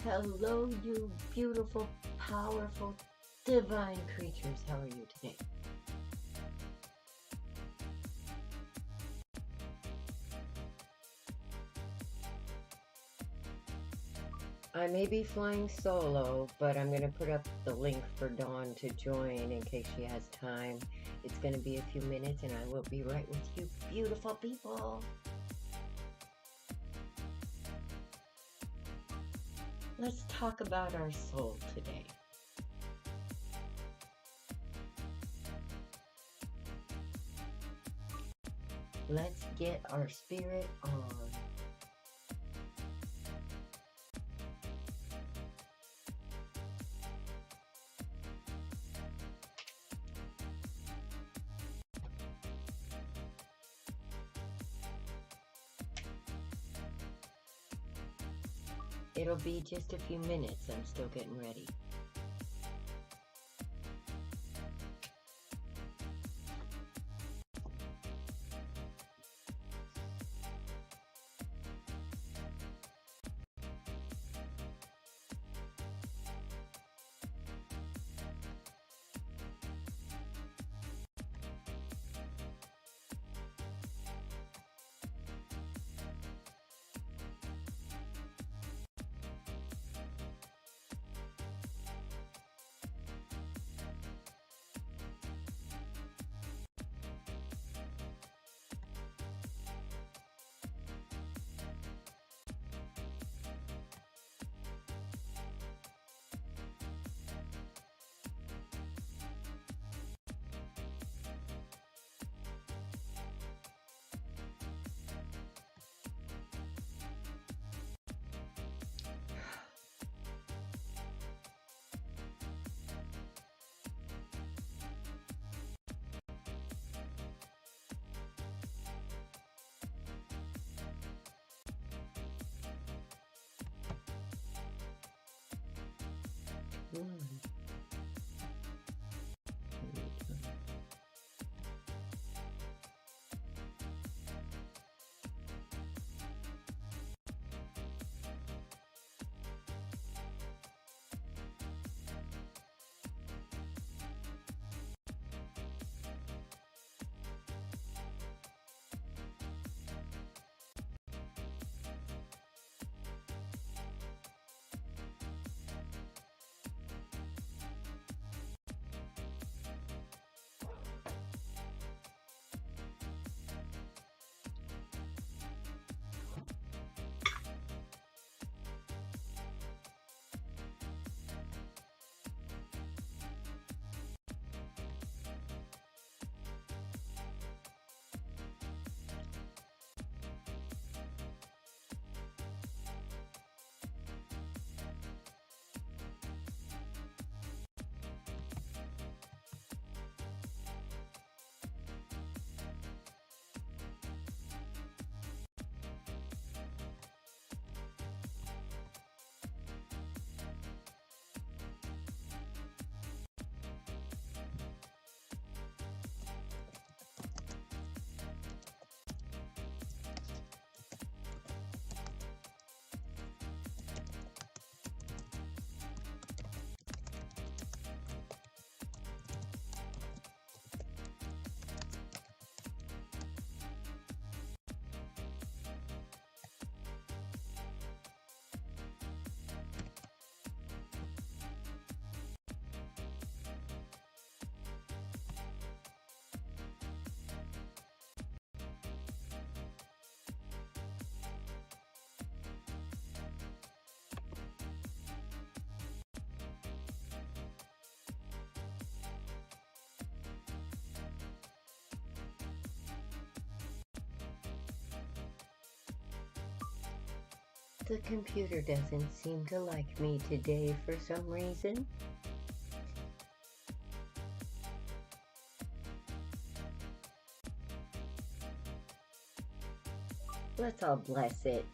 Hello, you beautiful, powerful, divine creatures. How are you today? I may be flying solo, but I'm going to put up the link for Dawn to join in case she has time. It's going to be a few minutes and I will be right with you, beautiful people. Let's talk about our soul today. Let's get our spirit on. It'll be just a few minutes. I'm still getting ready. The computer doesn't seem to like me today for some reason. Let's all bless it.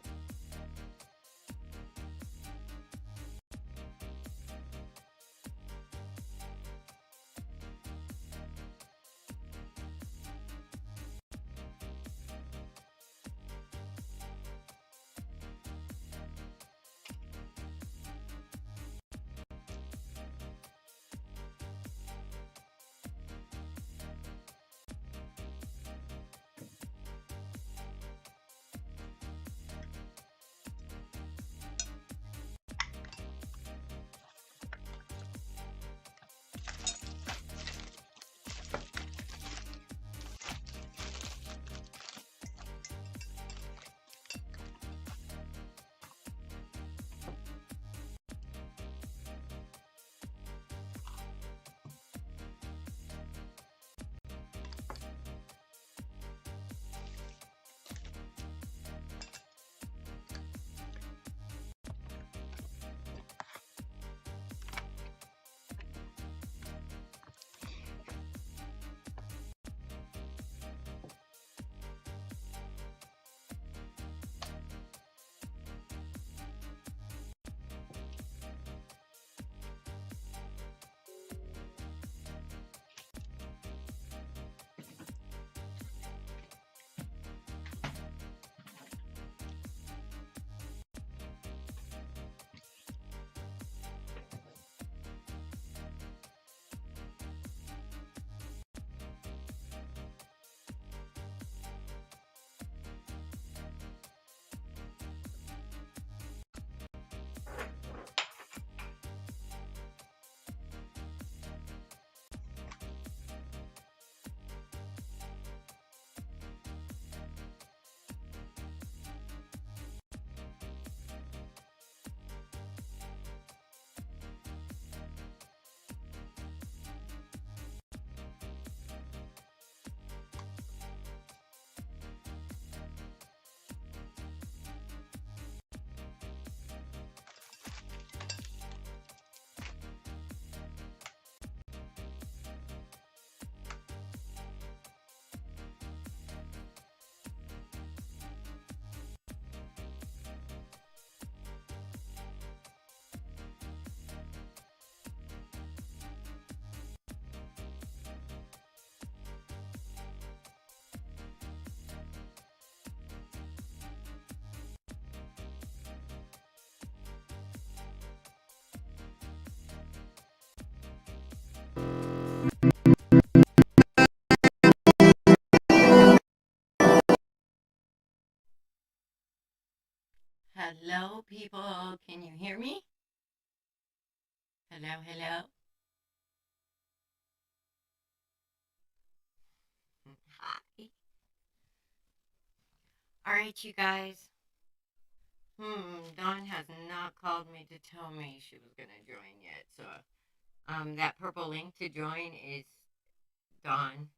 people. Can you hear me? Hello, hello. Hi. All right, you guys. Dawn has not called me to tell me she was gonna join yet. So, that purple link to join is Dawn.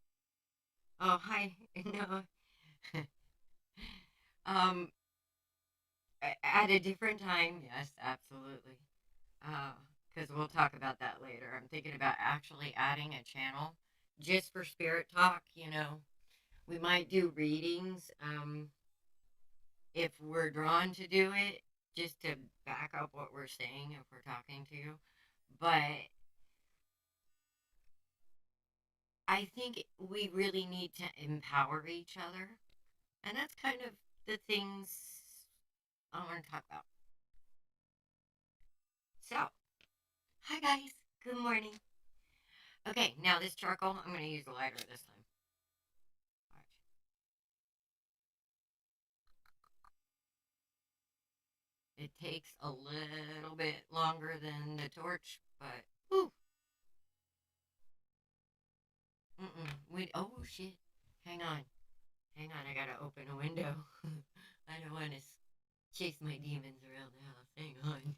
Oh, hi. No. um, at a different time, yes, absolutely. Because we'll talk about that later. I'm thinking about actually adding a channel just for spirit talk. We might do readings if we're drawn to do it, just to back up what we're saying if we're talking to you. But I think we really need to empower each other. And that's kind of the things I want to talk about. So, hi guys. Good morning. Okay, now this charcoal, I'm going to use a lighter this time. Watch. It takes a little bit longer than the torch, but whew. Oh shit. Hang on. Hang on, I gotta open a window. I don't want to chase my demons around the house. Hang on.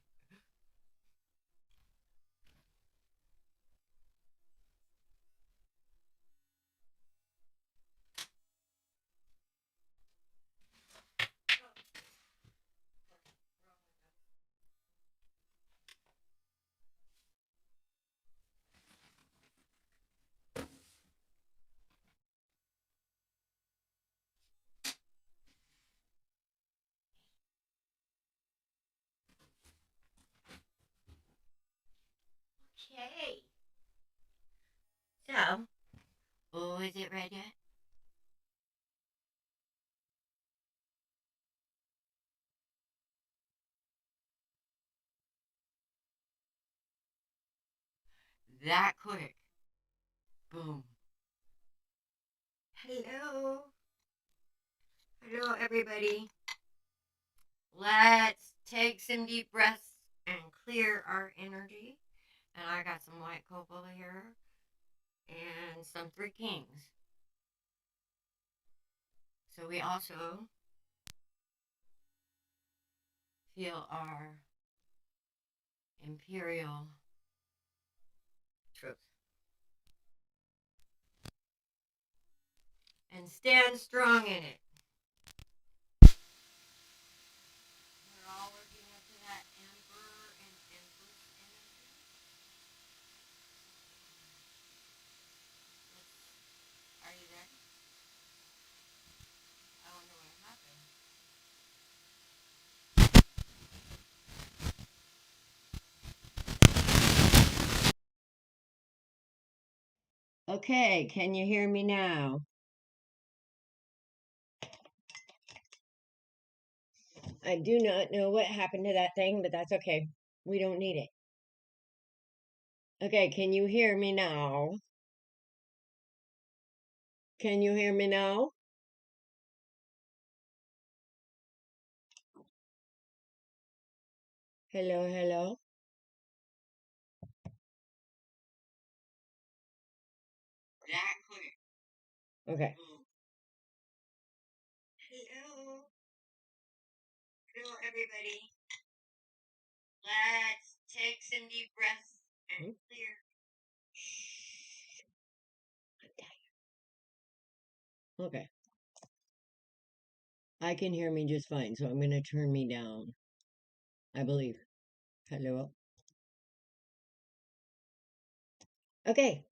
Okay. So, oh, is it red yet? That quick. Boom. Hello. Hello, everybody. Let's take some deep breaths and clear our energy. And I got some white copal here and some Three Kings. So we also feel our imperial truth. And stand strong in it. We're all working up to that emperor and empress energy. Are you there? I wonder what happened. Okay, can you hear me now? I do not know what happened to that thing, but that's okay. We don't need it. Okay, can you hear me now? Can you hear me now? Hello, hello. That quick. Okay. Hello. Hello, everybody. Let's take some deep breaths and clear. Okay. I can hear me just fine, so I'm going to turn me down. I believe. Hello. Okay.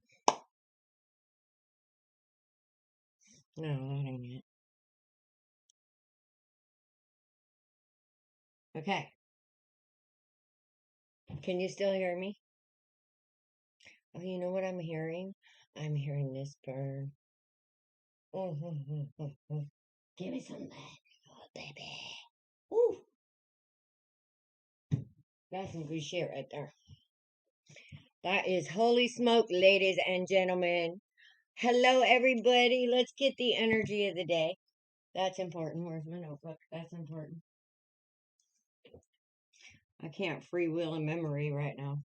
No, that ain't it. Okay. Can you still hear me? Oh, you know what I'm hearing? I'm hearing this bird. Give me some lead, oh, baby. Ooh, that's some good shit right there. That is holy smoke, ladies and gentlemen. Hello, everybody. Let's get the energy of the day. That's important. Where's my notebook? That's important. I can't freewheel a memory right now.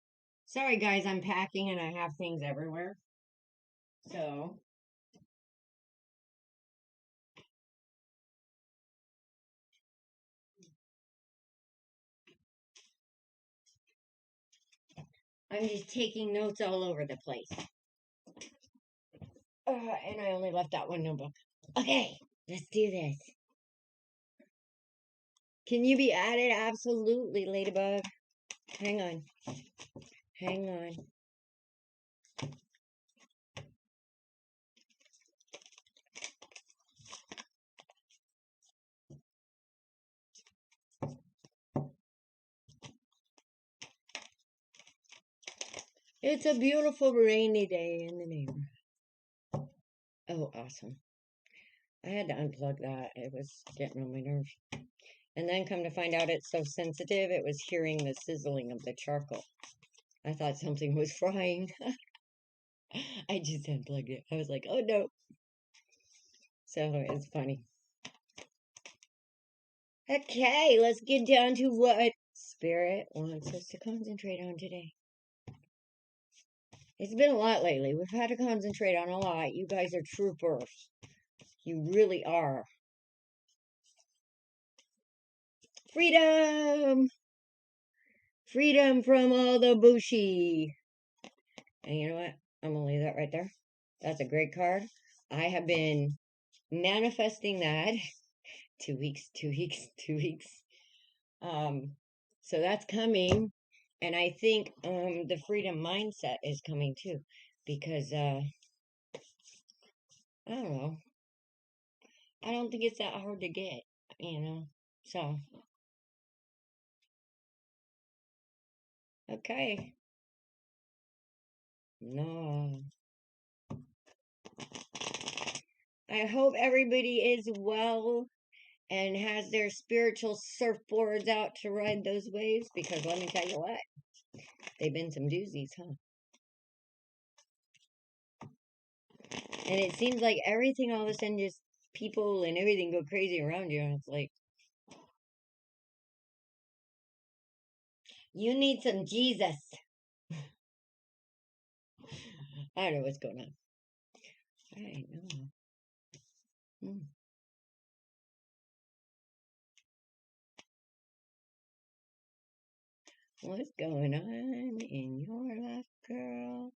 Sorry, guys, I'm packing and I have things everywhere. So, I'm just taking notes all over the place. And I only left out one notebook. Okay, let's do this. Can you be added? Absolutely, Ladybug. Hang on. Hang on. It's a beautiful rainy day in the neighborhood. Oh, awesome. I had to unplug that. It was getting on my nerves. And then come to find out it's so sensitive, it was hearing the sizzling of the charcoal. I thought something was frying. I just unplugged it. I was like, oh no. So it's funny. Okay, let's get down to what Spirit wants us to concentrate on today. It's been a lot lately. We've had to concentrate on a lot. You guys are troopers. You really are. Freedom! Freedom from all the bushi. And you know what? I'm going to leave that right there. That's a great card. I have been manifesting that 2 weeks, 2 weeks, 2 weeks. So that's coming. And I think the freedom mindset is coming too. Because I don't know. I don't think it's that hard to get, you know. So okay. No. I hope everybody is well and has their spiritual surfboards out to ride those waves, because let me tell you what, they've been some doozies, huh? And it seems like everything all of a sudden just people and everything go crazy around you, and it's like, you need some Jesus. I don't know what's going on. I know. Hmm. What's going on in your life, girl?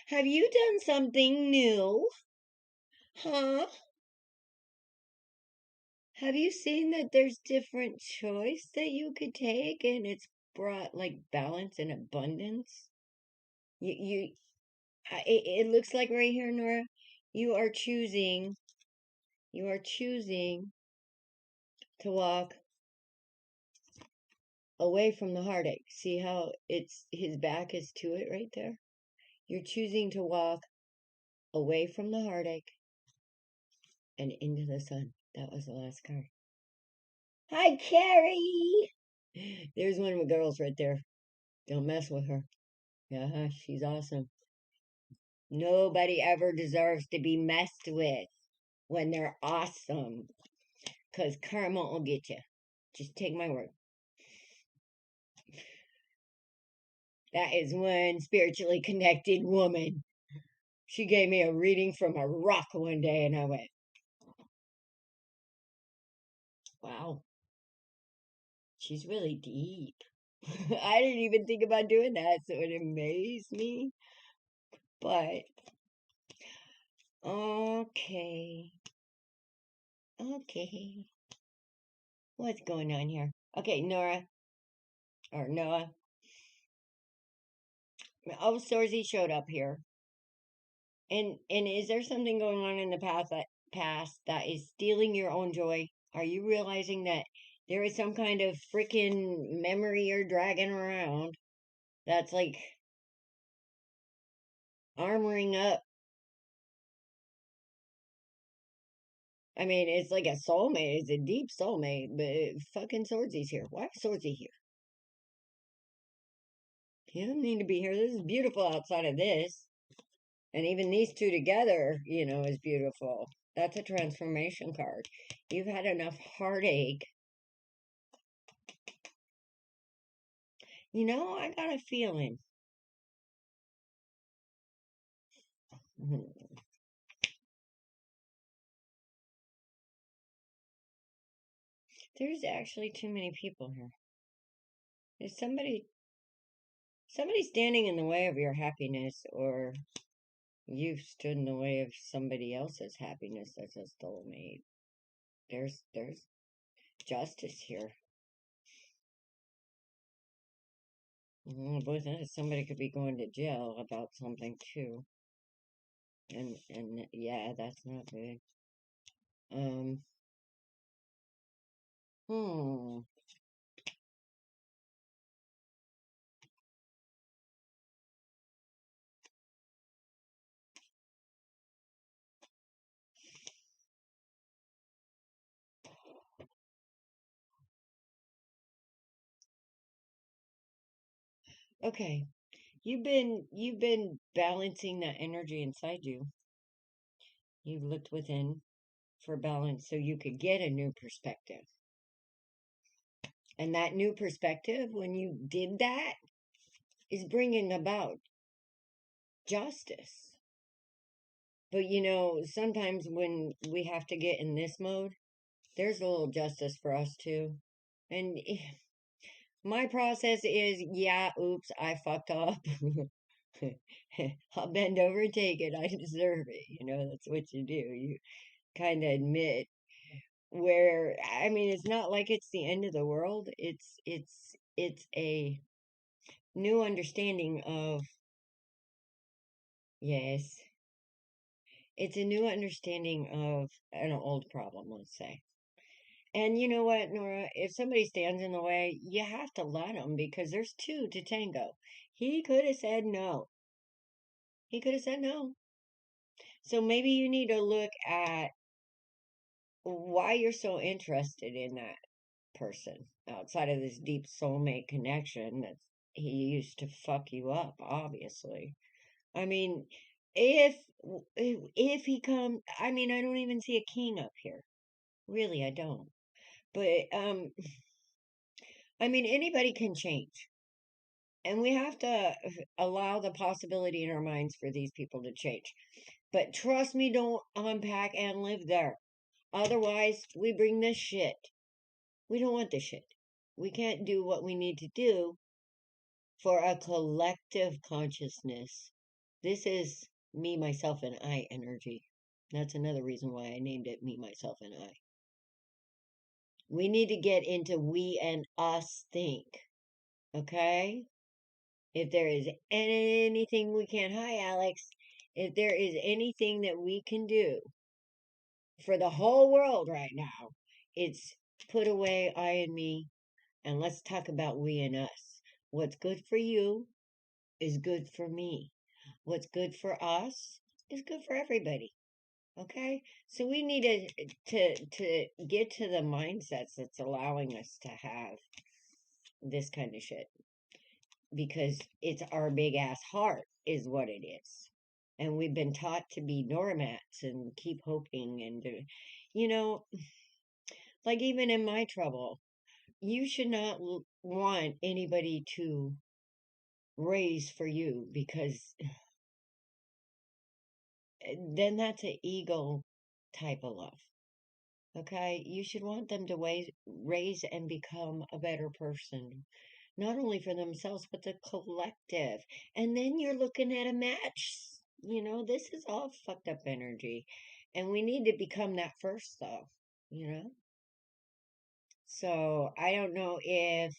Have you done something new? Huh? Have you seen that there's different choice that you could take and it's brought like balance and abundance? You it looks like right here, Nora, you are choosing to walk away from the heartache. See how it's his back is to it right there? You're choosing to walk away from the heartache and into the sun. That was the last card. Hi, Carrie! There's one of the girls right there. Don't mess with her. Yeah, she's awesome. Nobody ever deserves to be messed with when they're awesome. Because karma will get you. Just take my word. That is one spiritually connected woman. She gave me a reading from a rock one day, and I went, wow, she's really deep. I didn't even think about doing that, so it amazed me. But, okay. Okay. What's going on here? Okay, Nora, or Noah. Oh, Sorzy showed up here. And is there something going on in the past that is stealing your own joy? Are you realizing that there is some kind of freaking memory you're dragging around that's like armoring up? I mean, it's like a soulmate. It's a deep soulmate, but fucking Swordsy's here. Why is Swordsy here? You don't need to be here. This is beautiful outside of this. And even these two together, is beautiful. That's a transformation card. You've had enough heartache. I got a feeling. There's actually too many people here. There's somebody standing in the way of your happiness, or you've stood in the way of somebody else's happiness as a soulmate. There's justice here. Both somebody could be going to jail about something too. And yeah, that's not good. Hmm. Okay. You've been balancing that energy inside you. You've looked within for balance so you could get a new perspective. And that new perspective, when you did that, is bringing about justice. But sometimes when we have to get in this mode, there's a little justice for us too. And my process is, yeah, oops, I fucked up. I'll bend over and take it. I deserve it. That's what you do. You kind of admit where, I mean, it's not like it's the end of the world. It's a new understanding of, yes, it's a new understanding of an old problem, let's say. And you know what, Nora? If somebody stands in the way, you have to let them because there's two to tango. He could have said no. He could have said no. So maybe you need to look at why you're so interested in that person outside of this deep soulmate connection that he used to fuck you up, obviously. I mean, if if he come, I mean, I don't even see a king up here. Really, I don't. But I mean, anybody can change. And we have to allow the possibility in our minds for these people to change. But trust me, don't unpack and live there. Otherwise, we bring this shit. We don't want this shit. We can't do what we need to do for a collective consciousness. This is me, myself, and I energy. That's another reason why I named it me, myself, and I. We need to get into we and us think. Okay? If there is anything we can, hi Alex, if there is anything that we can do for the whole world right now, it's put away I and me and let's talk about we and us. What's good for you is good for me. What's good for us is good for everybody. Okay? So we need to get to the mindsets that's allowing us to have this kind of shit because it's our big ass heart is what it is. And we've been taught to be doormats and keep hoping and you know, like even in my trouble, you should not want anybody to raise for you because then that's an ego type of love. Okay, you should want them to raise and become a better person, not only for themselves, but the collective. And then you're looking at a match. This is all fucked up energy. And we need to become that first, though, you know? So I don't know if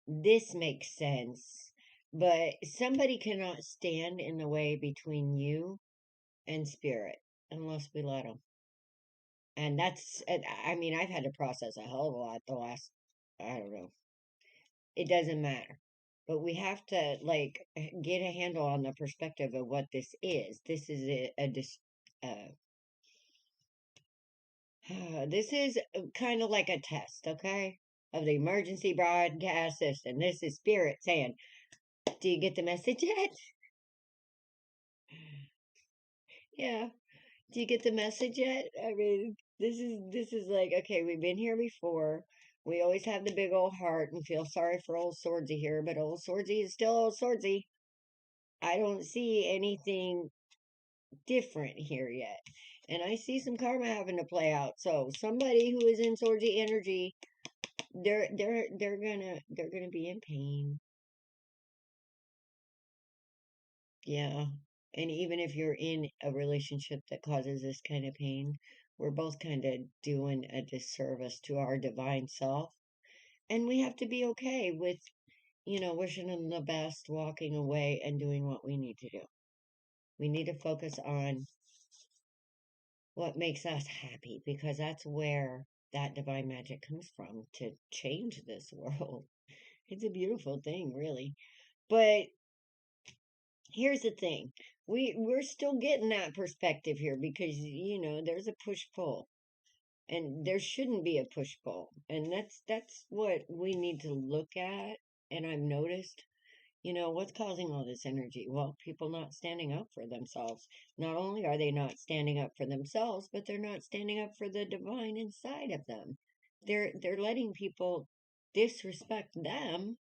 this makes sense, but somebody cannot stand in the way between you and spirit unless we let them. And I mean, I've had to process a hell of a lot the last, I don't know, it doesn't matter. But we have to like get a handle on the perspective of what this is. This is uh, this is kind of like a test, okay, of the emergency broadcast system. This is spirit saying, Do you get the message yet? Yeah. Do you get the message yet? I mean, this is like, okay, we've been here before. We always have the big old heart and feel sorry for old Swordsy here, but old Swordsy is still old Swordsy. I don't see anything different here yet. And I see some karma having to play out. So somebody who is in Swordsy energy, they're gonna be in pain. Yeah. And even if you're in a relationship that causes this kind of pain, we're both kind of doing a disservice to our divine self. And we have to be okay with, wishing them the best, walking away, and doing what we need to do. We need to focus on what makes us happy because that's where that divine magic comes from to change this world. It's a beautiful thing, really. But here's the thing. We're still getting that perspective here because there's a push pull and there shouldn't be a push pull. And that's what we need to look at. And I've noticed, what's causing all this energy? Well, people not standing up for themselves. Not only are they not standing up for themselves, but they're not standing up for the divine inside of them. They're letting people disrespect them,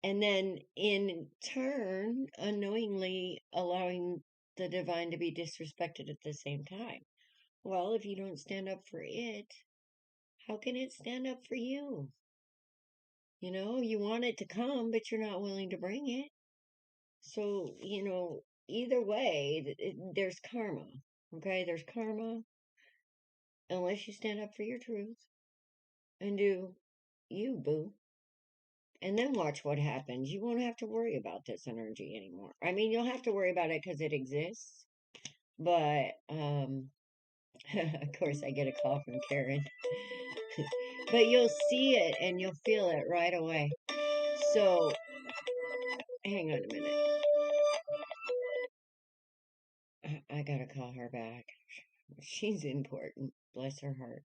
and then in turn unknowingly allowing the divine to be disrespected at the same time. Well, if you don't stand up for it, how can it stand up for you? You want it to come, but you're not willing to bring it. So, either way, there's karma. Okay, there's karma unless you stand up for your truth and do you, boo. And then watch what happens. You won't have to worry about this energy anymore. I mean, you'll have to worry about it because it exists. But, of course, I get a call from Karen. But you'll see it and you'll feel it right away. So, hang on a minute. I gotta call her back. She's important. Bless her heart.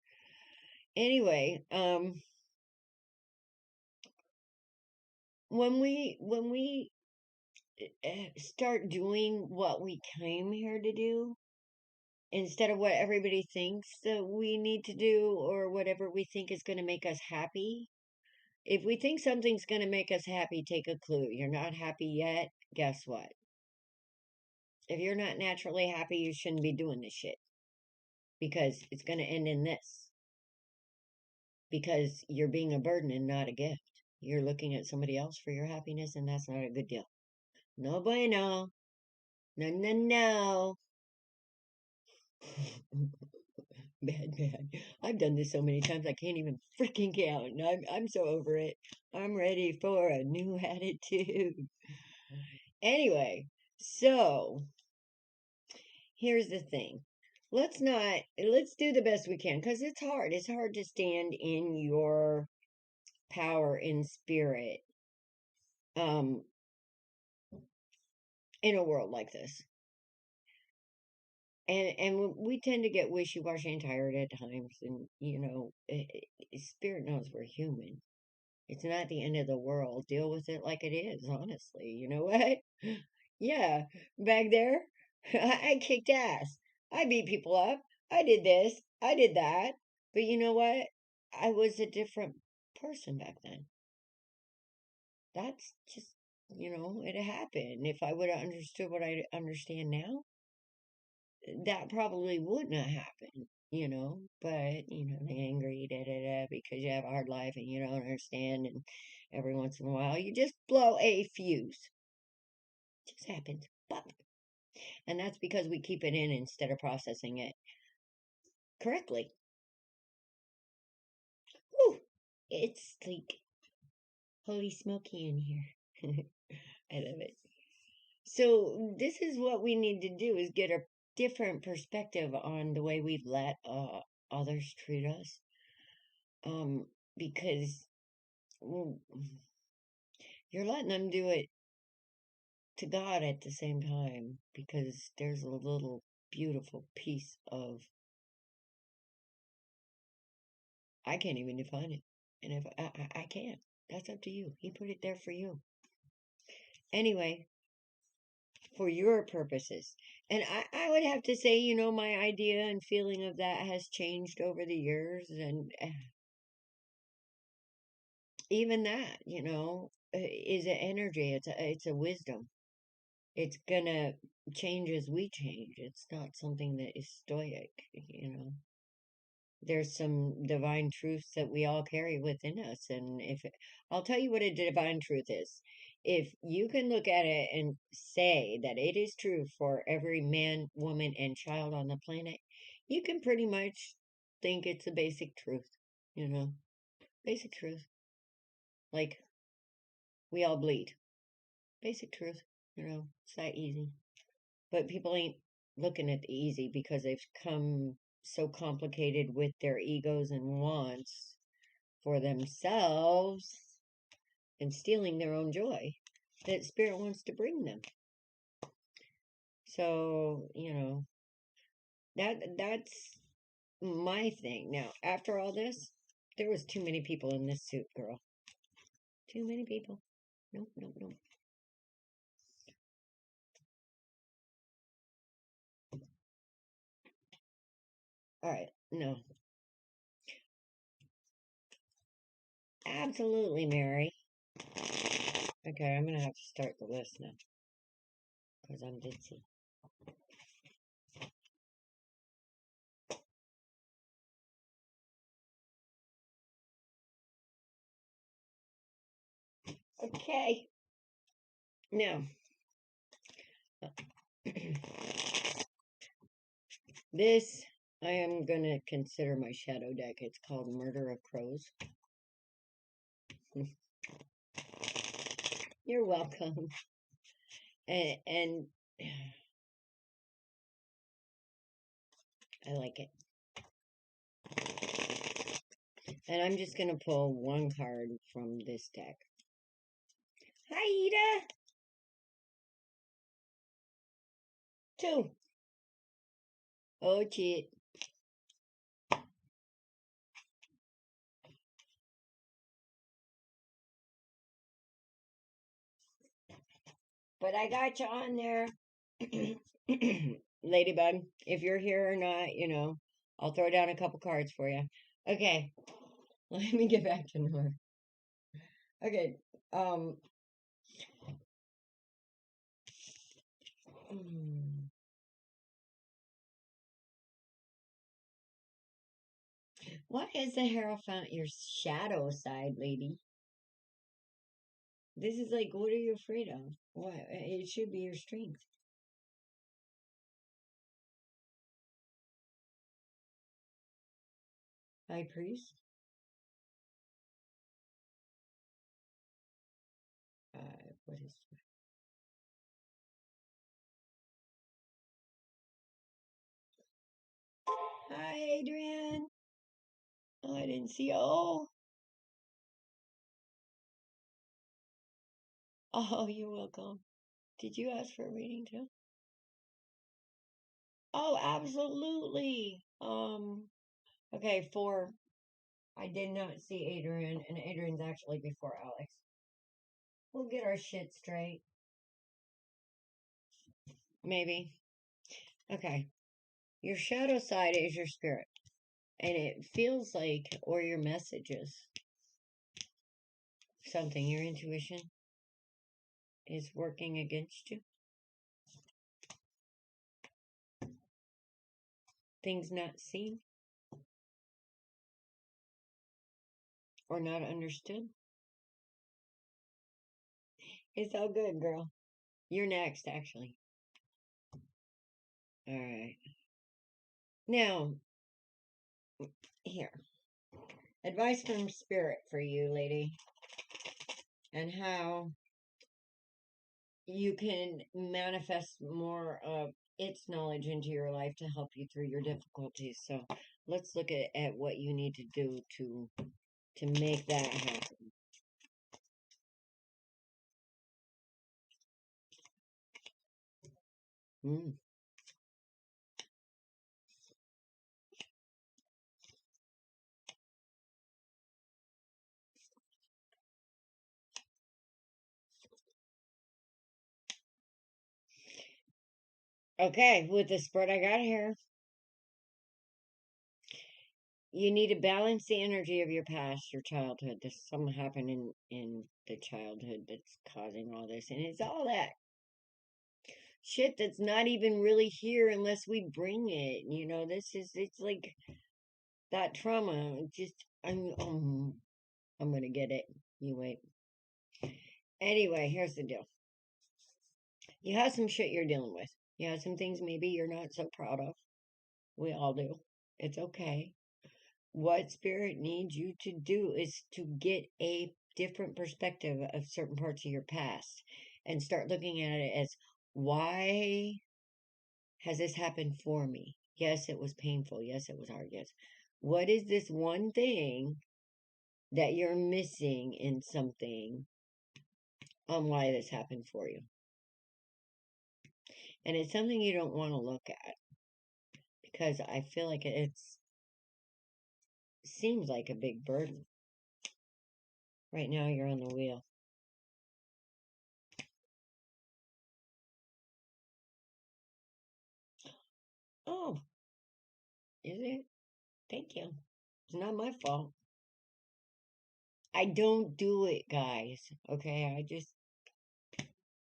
Anyway, when we start doing what we came here to do instead of what everybody thinks that we need to do or whatever we think is going to make us happy. If we think something's going to make us happy, take a clue. You're not happy yet. Guess what? If you're not naturally happy, you shouldn't be doing this shit because it's going to end in this. Because you're being a burden and not a gift. You're looking at somebody else for your happiness, and that's not a good deal. No bueno. No, no, no. Bad. I've done this so many times I can't even freaking count. And I'm so over it. I'm ready for a new attitude. Anyway, so here's the thing. Let's do the best we can because it's hard. It's hard to stand in your power in spirit um in a world like this. And we tend to get wishy-washy and tired at times, and spirit knows we're human. It's not the end of the world. Deal with it like it is, honestly. You know what? Yeah, back there, I kicked ass. I beat people up. I did this. I did that. But you know what? I was a different person back then. That's just, it happened. If I would have understood what I understand now, that probably would not happen, but, the angry, because you have a hard life and you don't understand. And every once in a while, you just blow a fuse. It just happens. Pop. And that's because we keep it in instead of processing it correctly. Whew. It's like holy smoky in here. I love it. So this is what we need to do is get a different perspective on the way we let others treat us. Because well, you're letting them do it to God at the same time because there's a little beautiful piece of I can't even define it. And if I can't, that's up to you. He put it there for you. Anyway, for your purposes. And I would have to say, my idea and feeling of that has changed over the years. And even that, is an energy. It's a wisdom. It's gonna change as we change. It's not something that is stoic. There's some divine truths that we all carry within us. And I'll tell you what a divine truth is. If you can look at it and say that it is true for every man, woman, and child on the planet, you can pretty much think it's a basic truth, you know, basic truth. Like, we all bleed. Basic truth, it's that easy. But people ain't looking at the easy because they've come so complicated with their egos and wants for themselves and stealing their own joy that spirit wants to bring them. So, that's my thing. Now, after all this, there was too many people in this suit, girl. Too many people. Nope, nope, nope. All right, no. Absolutely, Mary. Okay, I'm gonna have to start the list now because I'm ditzy. Okay. Now, this I am going to consider my shadow deck. It's called Murder of Crows. You're welcome. And I like it. And I'm just going to pull one card from this deck. Hi, Ida. 2. Oh, cheat. But I got you on there. Ladybug, if you're here or not, I'll throw down a couple cards for you. Okay. Let me get back to Nora. Okay. Why is the Hierophant your shadow side, lady? This is like, what are you afraid of? What? It should be your strength. High Priest? What is that? Hi, Adrian. Oh, I didn't see. Oh, you're welcome. Did you ask for a reading too? Oh, absolutely. Okay, 4. I did not see Adrian, and Adrian's actually before Alex. We'll get our shit straight. Maybe. Okay. Your shadow side is your spirit. And it feels like, or your messages, something, your intuition is working against you. Things not seen or not understood. It's all good, girl. You're next, actually. All right. Now, here. Advice from spirit for you, lady. And how you can manifest more of its knowledge into your life to help you through your difficulties. So let's look at what you need to do to make that happen. Mm. Okay, with the spread I got here, you need to balance the energy of your past, your childhood. There's something happened in the childhood that's causing all this. And it's all that shit that's not even really here unless we bring it. It's like that trauma. Just, I'm gonna get it. You wait. Anyway, here's the deal. You have some shit you're dealing with. You have some things maybe you're not so proud of. We all do. It's okay. What spirit needs you to do is to get a different perspective of certain parts of your past and start looking at it as, why has this happened for me? Yes, it was painful. Yes, it was hard. Yes. What is this one thing that you're missing in something on why this happened for you? And it's something you don't want to look at because I feel like it's seems like a big burden. Right now you're on the wheel. Oh, is it? Thank you. It's not my fault. I don't do it, guys. Okay, I just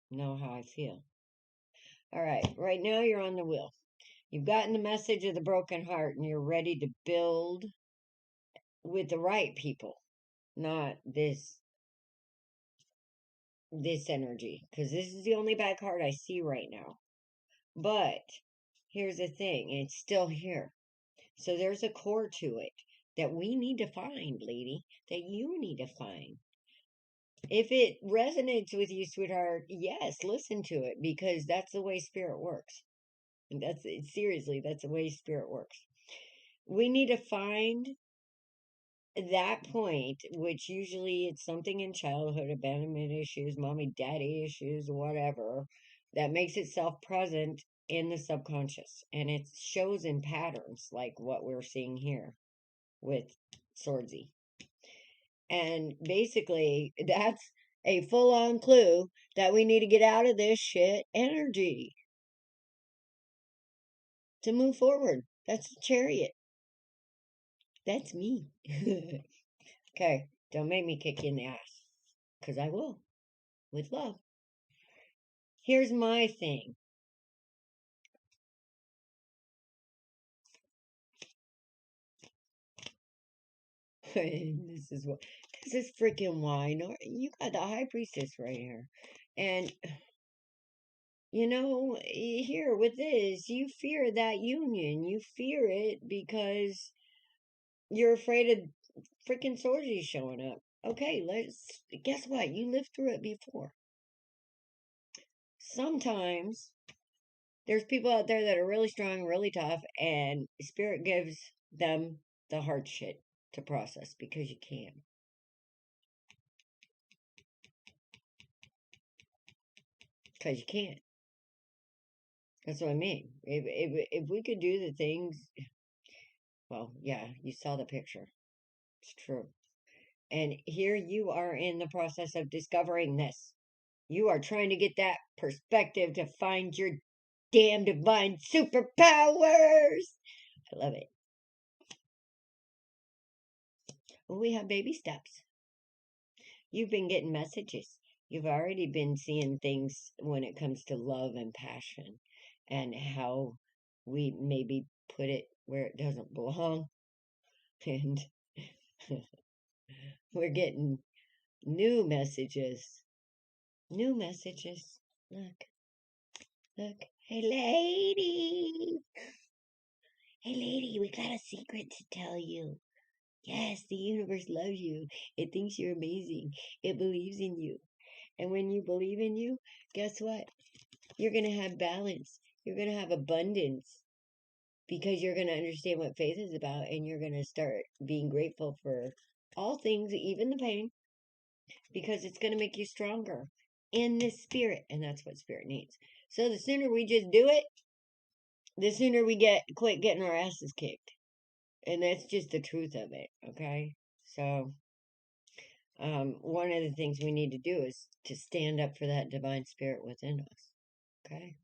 know how I feel. All right, right now you're on the wheel. You've gotten the message of the broken heart and you're ready to build with the right people, not this energy, because this is the only bad card I see right now. But here's the thing, it's still here. So there's a core to it that we need to find, lady, that you need to find. If it resonates with you, sweetheart, yes, listen to it because that's the way spirit works. And seriously, that's the way spirit works. We need to find that point, which usually it's something in childhood, abandonment issues, mommy, daddy issues, whatever, that makes itself present in the subconscious. And it shows in patterns like what we're seeing here with Swordsy. And basically, that's a full on clue that we need to get out of this shit energy to move forward. That's the chariot. That's me. Okay, don't make me kick you in the ass. Because I will. With love. Here's my thing. This is what. This is freaking why. No, you got the high priestess right here. And here with this, you fear that union. You fear it because you're afraid of freaking Sorgy showing up. Okay, guess what? You lived through it before. Sometimes there's people out there that are really strong, really tough, and spirit gives them the hard shit to process because you can. Because you can't. That's what I mean. If we could do the things, well, yeah, you saw the picture. It's true. And here you are in the process of discovering this. You are trying to get that perspective to find your damn divine superpowers. I love it. Well, we have baby steps. You've been getting messages. You've already been seeing things when it comes to love and passion and how we maybe put it where it doesn't belong. And we're getting new messages. New messages. Look, look. Hey, lady. Hey, lady, we got a secret to tell you. Yes, the universe loves you. It thinks you're amazing. It believes in you. And when you believe in you, guess what? You're going to have balance. You're going to have abundance because you're going to understand what faith is about and you're going to start being grateful for all things, even the pain, because it's going to make you stronger in this spirit. And that's what spirit needs. So the sooner we just do it, the sooner we quit getting our asses kicked. And that's just the truth of it. Okay. So, one of the things we need to do is to stand up for that divine spirit within us. Okay.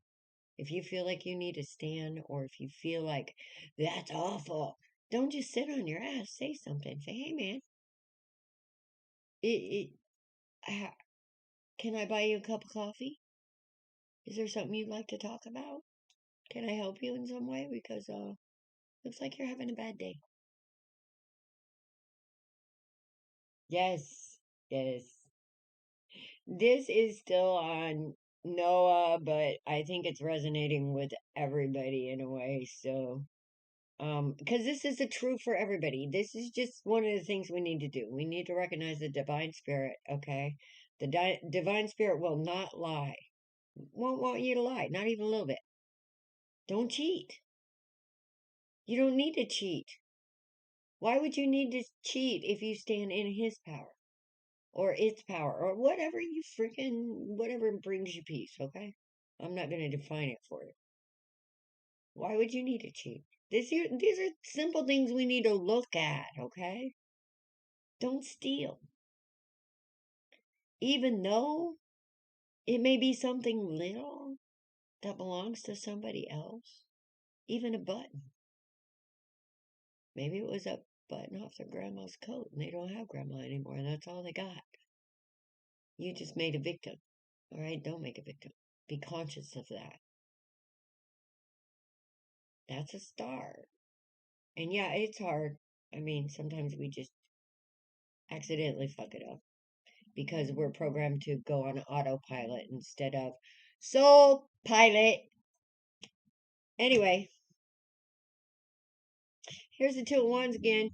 If you feel like you need to stand, or if you feel like that's awful, don't just sit on your ass. Say something. Say, hey, man, it, uh, can I buy you a cup of coffee? Is there something you'd like to talk about? Can I help you in some way? Because looks like you're having a bad day. Yes, yes. This is still on Noah, but I think it's resonating with everybody in a way. So, because this is a truth for everybody. This is just one of the things we need to do. We need to recognize the divine spirit, okay? The divine spirit will not lie. Won't want you to lie, not even a little bit. Don't cheat. You don't need to cheat. Why would you need to cheat if you stand in his power or its power or whatever you whatever brings you peace, okay? I'm not going to define it for you. Why would you need to cheat? These are simple things we need to look at, okay? Don't steal. Even though it may be something little that belongs to somebody else, even a button. Maybe it was a button off their grandma's coat and they don't have grandma anymore and that's all they got. You just made a victim. All right, don't make a victim. Be conscious of that. That's a start. And yeah, it's hard. I mean, sometimes we just accidentally fuck it up because we're programmed to go on autopilot instead of soul pilot. Anyway, here's the 2 of Wands again.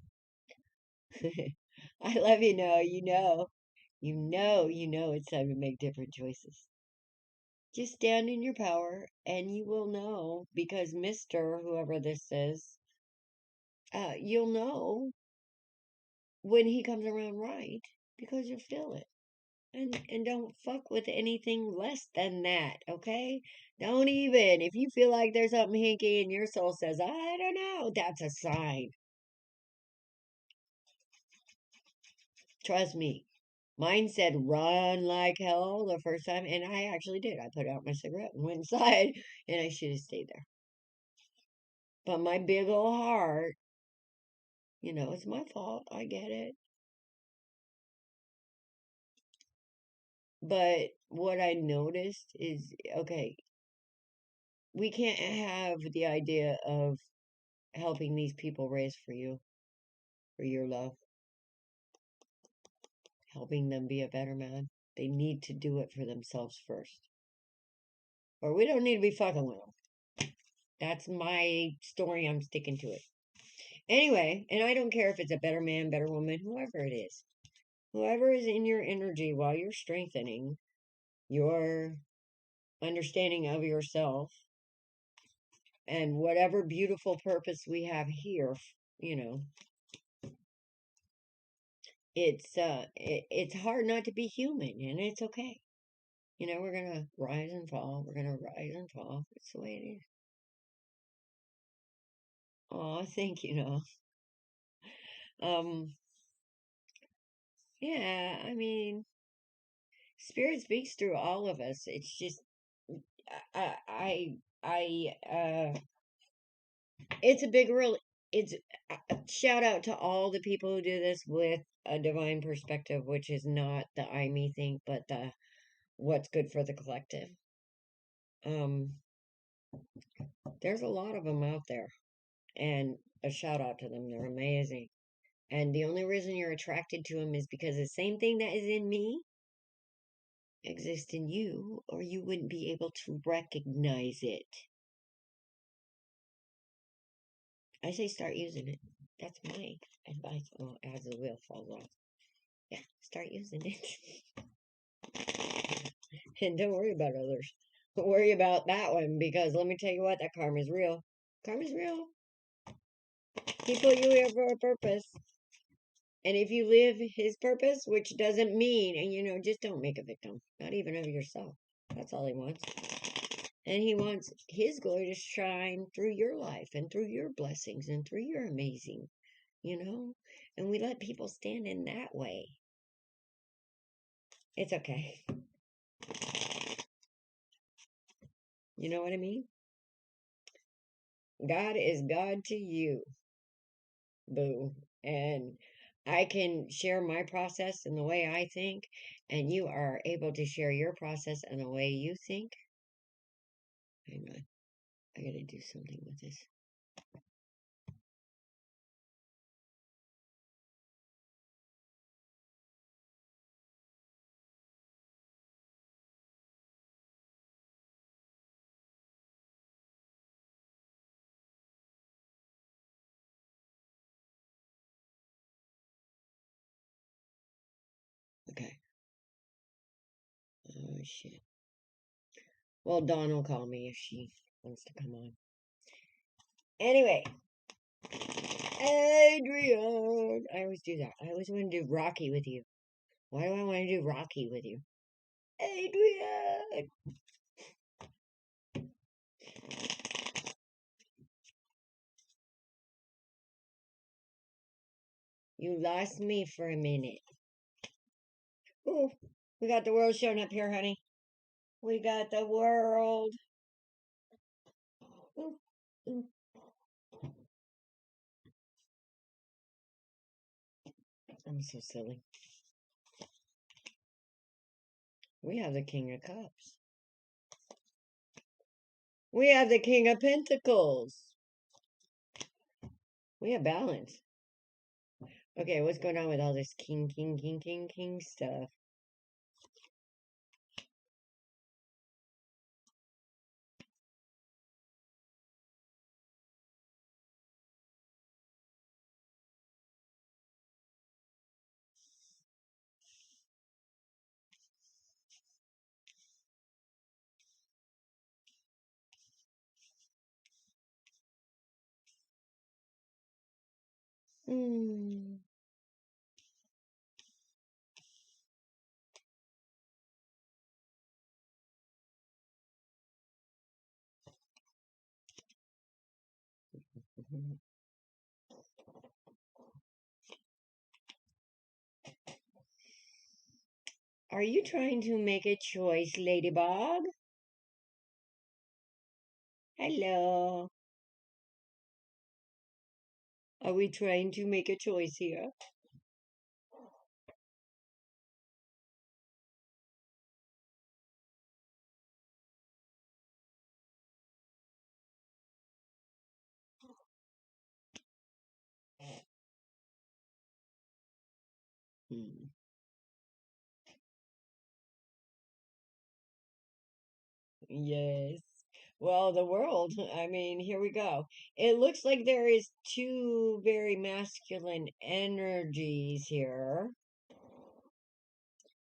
I love you, know. It's time to make different choices. Just stand in your power and you will know because Mr. whoever this is, you'll know when he comes around right because you feel it. And don't fuck with anything less than that, okay? Don't even. If you feel like there's something hinky and your soul says, I don't know, that's a sign. Trust me. Mine said run like hell the first time, and I actually did. I put out my cigarette and went inside, and I should have stayed there. But my big old heart, it's my fault. I get it. But what I noticed is, okay, we can't have the idea of helping these people raise for you, for your love, helping them be a better man. They need to do it for themselves first. Or we don't need to be fucking with them. That's my story. I'm sticking to it. Anyway, and I don't care if it's a better man, better woman, whoever it is. Whoever is in your energy while you're strengthening your understanding of yourself and whatever beautiful purpose we have here, you know, it's hard not to be human and it's okay. We're gonna rise and fall. We're gonna rise and fall. It's the way it is. Oh, thank you, know. Um, yeah, I mean, spirit speaks through all of us. It's just, it's a big real. It's shout out to all the people who do this with a divine perspective, which is not the I me think, but the what's good for the collective. Um, there's a lot of them out there, and a shout out to them. They're amazing. And the only reason you're attracted to them is because the same thing that is in me exists in you, or you wouldn't be able to recognize it. I say start using it. That's my advice. Oh, as the wheel falls off. Yeah, start using it. And don't worry about others. Don't worry about that one because let me tell you what, that karma's real. Karma's real. He put you here for a purpose. And if you live his purpose, which doesn't mean, and just don't make a victim, not even of yourself. That's all he wants. And he wants his glory to shine through your life and through your blessings and through your amazing, And we let people stand in that way. It's okay. You know what I mean? God is God to you, boo. And I can share my process and the way I think, and you are able to share your process and the way you think. Hang on. I gotta do something with this. Okay. Oh, shit. Well, Dawn will call me if she wants to come on. Anyway, Adrian. I always do that. I always want to do Rocky with you. Why do I want to do Rocky with you? Adrian. You lost me for a minute. Ooh, we got the world showing up here, honey. We got the world. Ooh, ooh. I'm so silly. We have the King of Cups. We have the King of Pentacles. We have balance. Okay, what's going on with all this king stuff? Hmm. Are you trying to make a choice, Ladybug? Hello. Are we trying to make a choice here? Hmm. Yes. Well, the world, I mean, here we go. It looks like there is two very masculine energies here.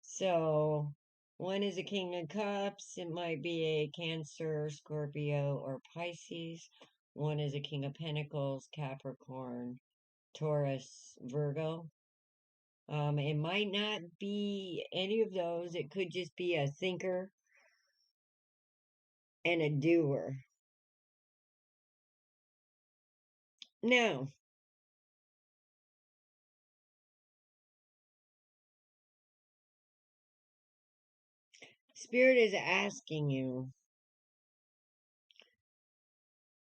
So, one is a King of Cups. It might be a Cancer, Scorpio, or Pisces. One is a King of Pentacles, Capricorn, Taurus, Virgo. It might not be any of those. It could just be a thinker and a doer. Now, Spirit is asking you,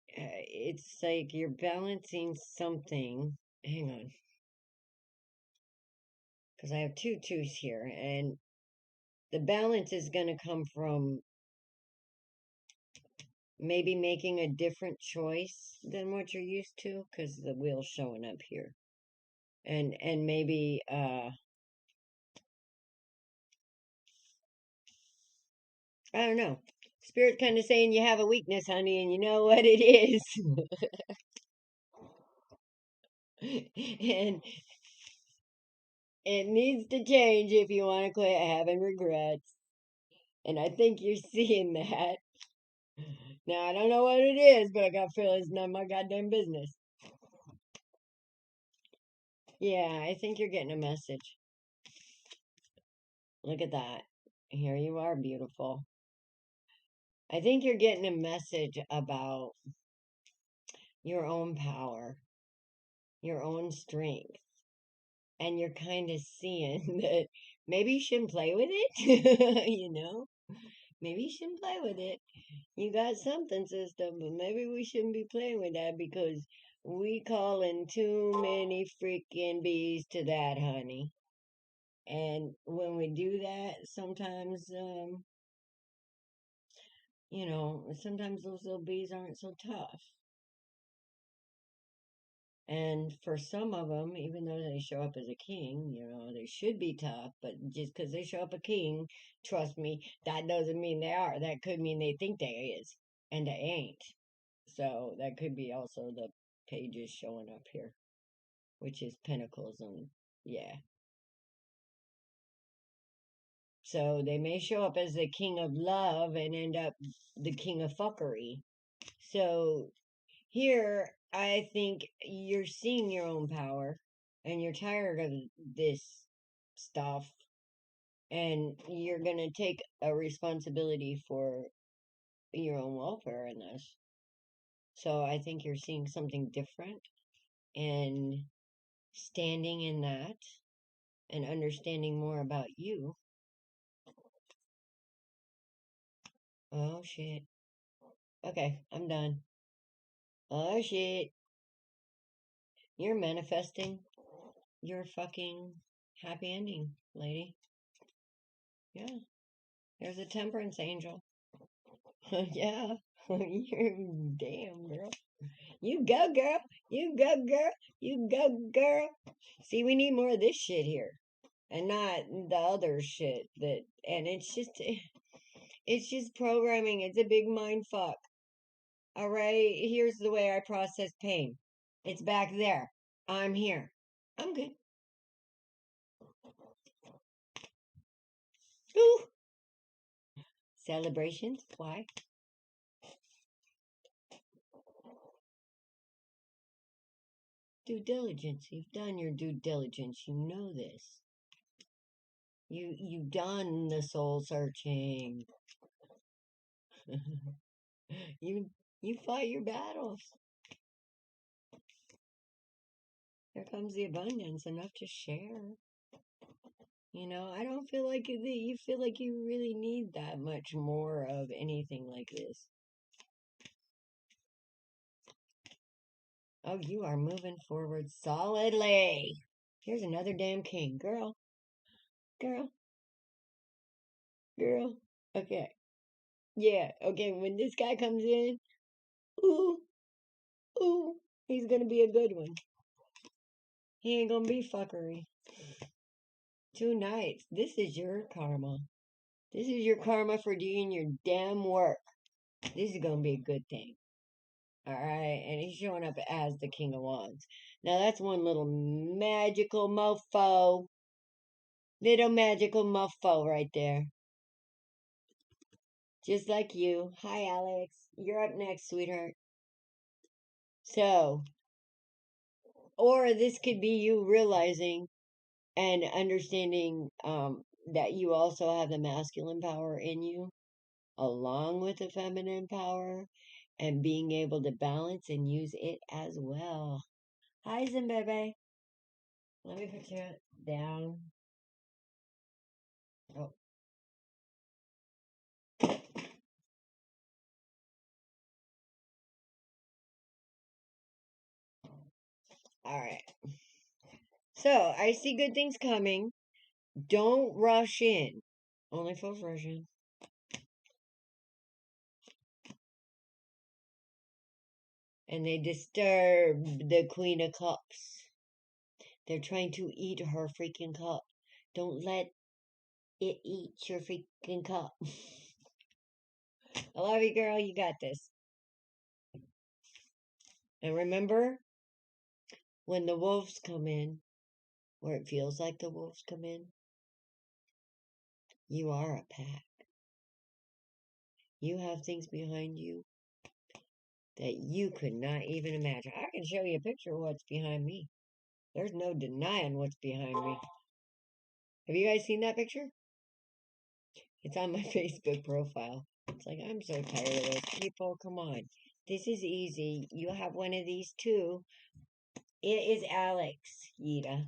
it's like you're balancing something. Hang on. Because I have two twos here, and the balance is going to come from maybe making a different choice than what you're used to, because the wheel's showing up here. And maybe, I don't know. Spirit kind of saying you have a weakness, honey, and you know what it is. And it needs to change if you want to quit having regrets. And I think you're seeing that. Now, I don't know what it is, but I got a feeling it's none of my goddamn business. Yeah, I think you're getting a message. Look at that. Here you are, beautiful. I think you're getting a message about your own power, your own strength. And you're kind of seeing that maybe you shouldn't play with it, you know? Maybe you shouldn't play with it. You got something, sister, but maybe we shouldn't be playing with that because we calling too many freaking bees to that, honey. And when we do that, sometimes, sometimes those little bees aren't so tough. And for some of them, even though they show up as a king, they should be tough, but just because they show up a king, trust me, that doesn't mean they are. That could mean they think they is, and they ain't. So that could be also the pages showing up here, which is pentacles and yeah. So they may show up as the king of love and end up the king of fuckery. So here, I think you're seeing your own power and you're tired of this stuff and you're going to take a responsibility for your own welfare in this. So I think you're seeing something different and standing in that and understanding more about you. Oh shit. Okay, I'm done. Oh shit. You're manifesting your fucking happy ending, lady. Yeah. There's a temperance angel. Yeah. You're damn girl. You go, girl. You go, girl. You go, girl. See, we need more of this shit here. And not the other shit and it's just programming. It's a big mind fuck. All right, here's the way I process pain. It's back there. I'm here. I'm good. Ooh. Celebrations? Why? Due diligence. You've done your due diligence. You know this. You've done the soul searching. you you fought your battles. Here comes the abundance, enough to share. I don't feel like you feel like you really need that much more of anything like this. Oh, you are moving forward solidly. Here's another damn king. Girl, girl, girl. Okay. Yeah, okay, when this guy comes in, ooh, ooh, he's gonna be a good one. He ain't gonna be fuckery. 2 nights. This is your karma. This is your karma for doing your damn work. This is gonna be a good thing. Alright, and he's showing up as the King of Wands. Now that's one little magical mofo. Little magical mofo right there. Just like you. Hi, Alex. You're up next, sweetheart. So, or this could be you realizing and understanding that you also have the masculine power in you, along with the feminine power, and being able to balance and use it as well. Hi, Zimbabwe. Let me put you down. Oh. All right. So, I see good things coming. Don't rush in. Only for version. And they disturb the Queen of Cups. They're trying to eat her freaking cup. Don't let it eat your freaking cup. I love you, girl. You got this. And remember, when the wolves come in, where it feels like the wolves come in, you are a pack. You have things behind you that you could not even imagine. I can show you a picture of what's behind me. There's no denying what's behind me. Have you guys seen that picture? It's on my Facebook profile. It's like, I'm so tired of this. People, come on. This is easy. You have one of these too. It is Alex, Yida.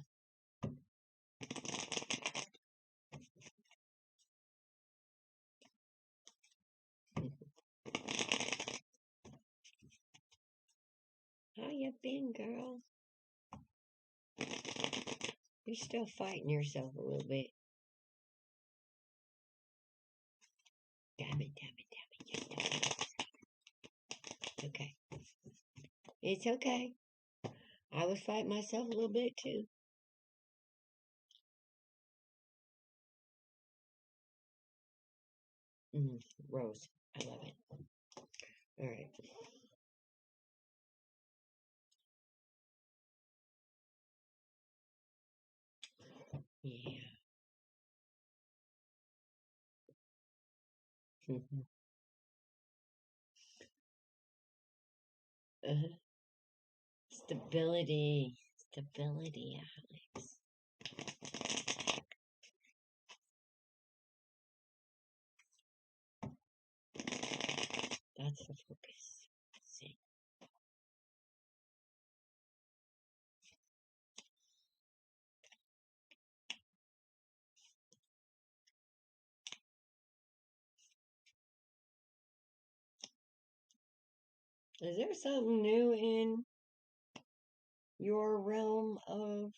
you been, girl? You're still fighting yourself a little bit. Damn it. You're still fighting yourself. Okay. It's okay. I was fighting myself a little bit too. Rose. I love it. All right. Yeah. uh-huh. Stability. Stability, Alex. That's the focus. See. Is there something new in your realm of...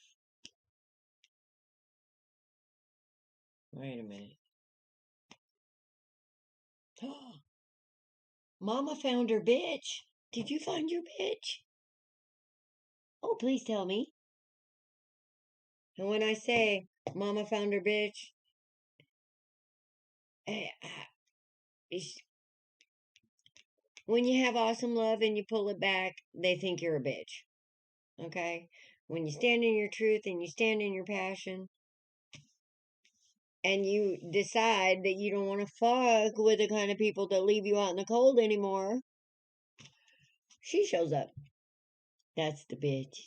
Wait a minute. Mama found her bitch. Did you find your bitch? Oh, please tell me. And when I say Mama found her bitch, when you have awesome love and you pull it back, they think you're a bitch. Okay? When you stand in your truth and you stand in your passion, and you decide that you don't want to fuck with the kind of people that leave you out in the cold anymore, she shows up. That's the bitch.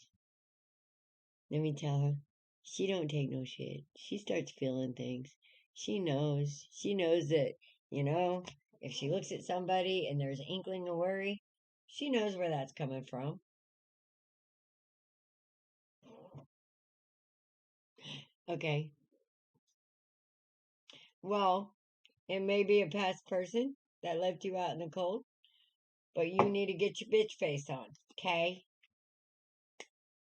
Let me tell her. She don't take no shit. She starts feeling things. She knows. She knows that, if she looks at somebody and there's an inkling of worry, she knows where that's coming from. Okay. Well, it may be a past person that left you out in the cold, but you need to get your bitch face on, okay?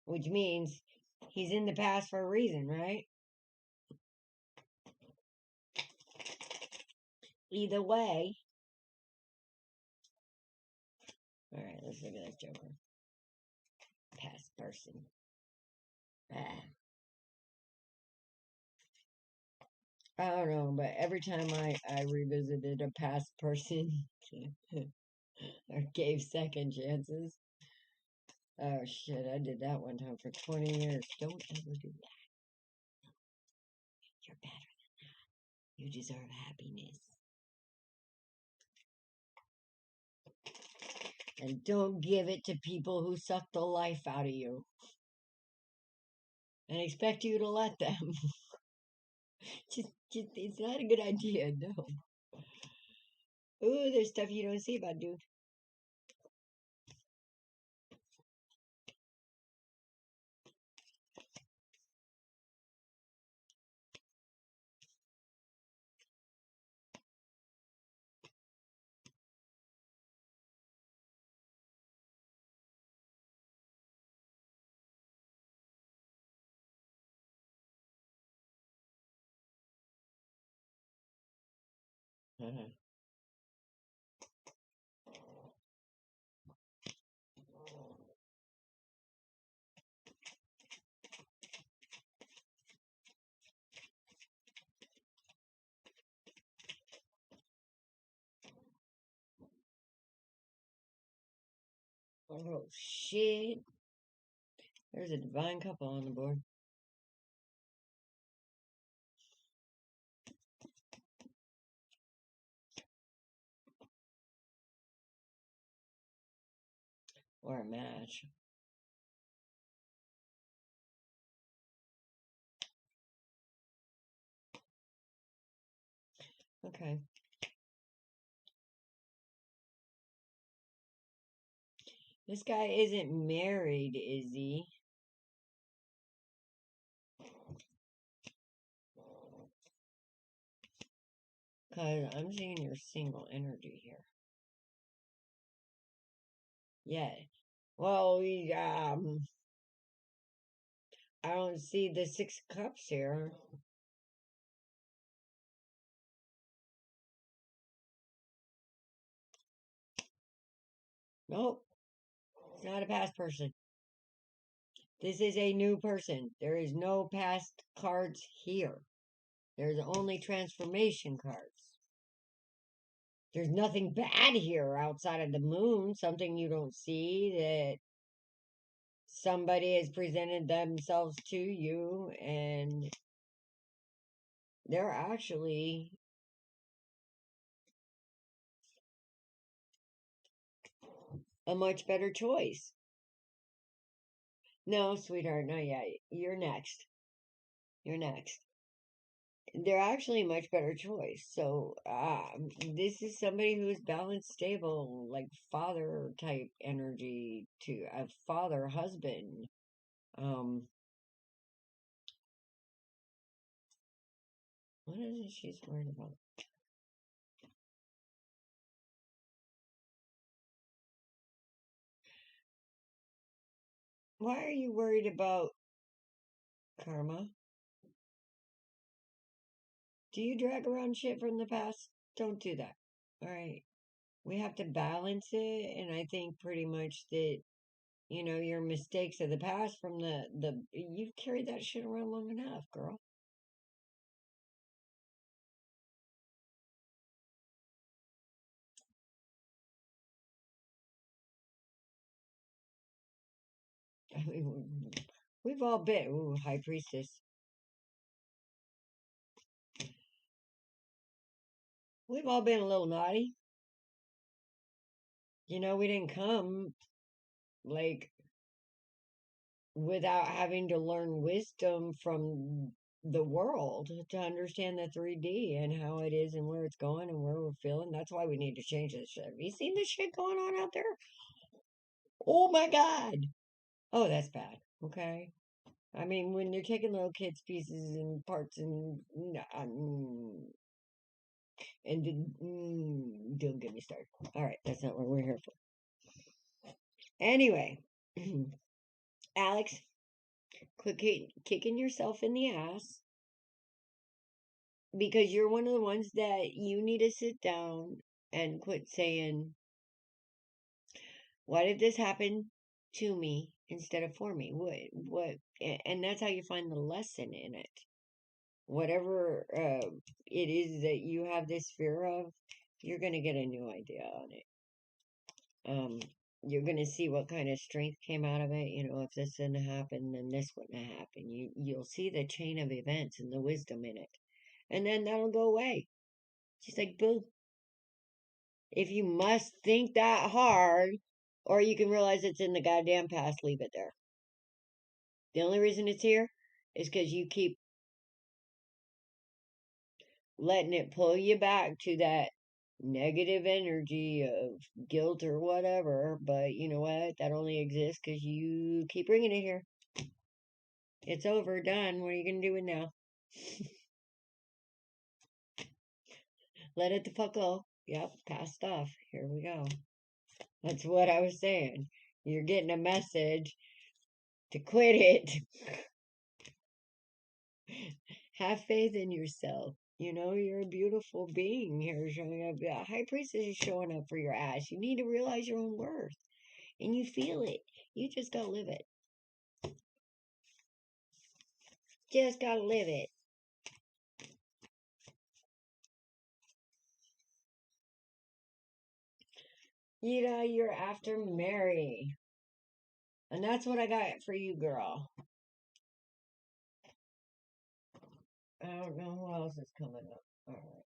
Which means he's in the past for a reason, right? Either way. All right, let's look at that Joker. Past person. I don't know, but every time I revisited a past person or gave second chances. Oh shit, I did that one time for 20 years. Don't ever do that. You're better than that. You deserve happiness. And don't give it to people who suck the life out of you and expect you to let them. just, it's not a good idea, no. Ooh, there's stuff you don't see about dude. Uh-huh. Oh shit. There's a divine couple on the board. Or a match. Okay. This guy isn't married, is he? Because I'm seeing your single energy here. Yeah. Well, I don't see the 6 cups here. Nope, it's not a past person. This is a new person. There is no past cards here. There's only transformation cards. There's nothing bad here outside of the moon, something you don't see that somebody has presented themselves to you and they're actually a much better choice. No, sweetheart, not yet. You're next. You're next. They're actually a much better choice. So, this is somebody who is balanced, stable, like father type energy to a father, husband. Um, what is it she's worried about? Why are you worried about karma? Do you drag around shit from the past? Don't do that. All right. We have to balance it, and I think pretty much that your mistakes of the past from the you've carried that shit around long enough, girl. I mean, we've all been high priestess. We've all been a little naughty. We didn't come like without having to learn wisdom from the world to understand the 3D and how it is and where it's going and where we're feeling. That's why we need to change this shit. Have you seen this shit going on out there? Oh my God. Oh, that's bad. Okay. I mean, when you're taking little kids' pieces and parts and don't get me started. All right, that's not what we're here for. Anyway, Alex, quit kicking yourself in the ass because you're one of the ones that you need to sit down and quit saying, "Why did this happen to me instead of for me?" What? And that's how you find the lesson in it. Whatever it is that you have this fear of, you're gonna get a new idea on it. Um, you're gonna see what kind of strength came out of it. If this didn't happen, then this wouldn't have happened. You'll see the chain of events and the wisdom in it, and then that'll go away. She's like, boo. If you must think that hard, or you can realize it's in the goddamn past, leave it there. The only reason it's here is because you keep letting it pull you back to that negative energy of guilt or whatever. But you know what? That only exists because you keep bringing it here. It's over, done. What are you going to do with now? Let it the fuck go. Yep, past stuff. Here we go. That's what I was saying. You're getting a message to quit it. Have faith in yourself. You're a beautiful being here showing up. Yeah, High Priestess is showing up for your ass. You need to realize your own worth. And you feel it. You just gotta live it. Just gotta live it. You're after Mary. And that's what I got for you, girl. I don't know who else is coming up. Alright.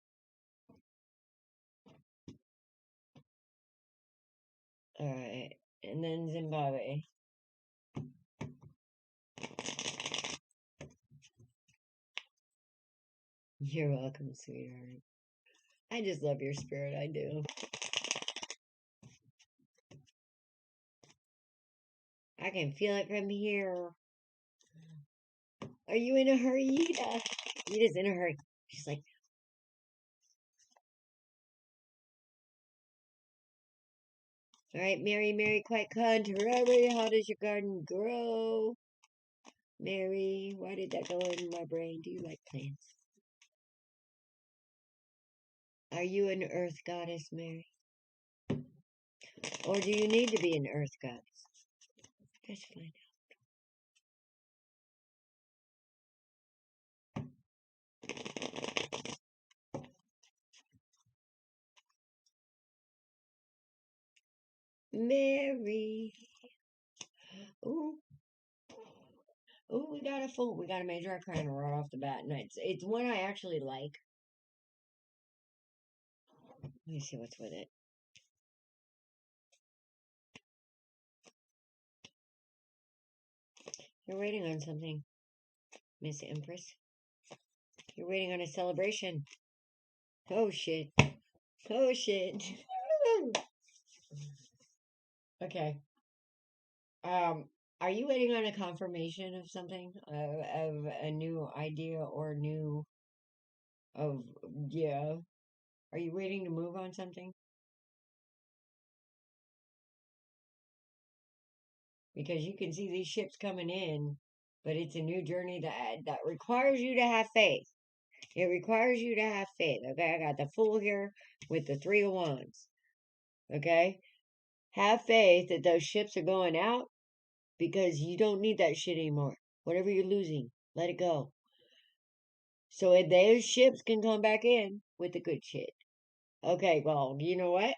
Alright. And then Zimbabwe. You're welcome, sweetheart. I just love your spirit, I do. I can feel it from here. Are you in a hurry, Yida? Yida's in a hurry. She's like, All right, Mary, quite contrary. How does your garden grow? Mary, why did that go in my brain? Do you like plants? Are you an earth goddess, Mary? Or do you need to be an earth goddess? Let's find out. Mary. Ooh. Ooh, we got a major arcana right off the bat. And it's one I actually like. Let me see what's with it. You're waiting on something, Miss Empress. You're waiting on a celebration. Oh shit. Oh shit. Okay. Are you waiting on a confirmation of something? Of a new idea or new of yeah. Are you waiting to move on something? Because you can see these ships coming in, but it's a new journey that requires you to have faith. It requires you to have faith. Okay, I got the Fool here with the Three of Wands. Okay, have faith that those ships are going out because you don't need that shit anymore. Whatever you're losing, let it go. So if those ships can come back in with the good shit. Okay, well, you know what?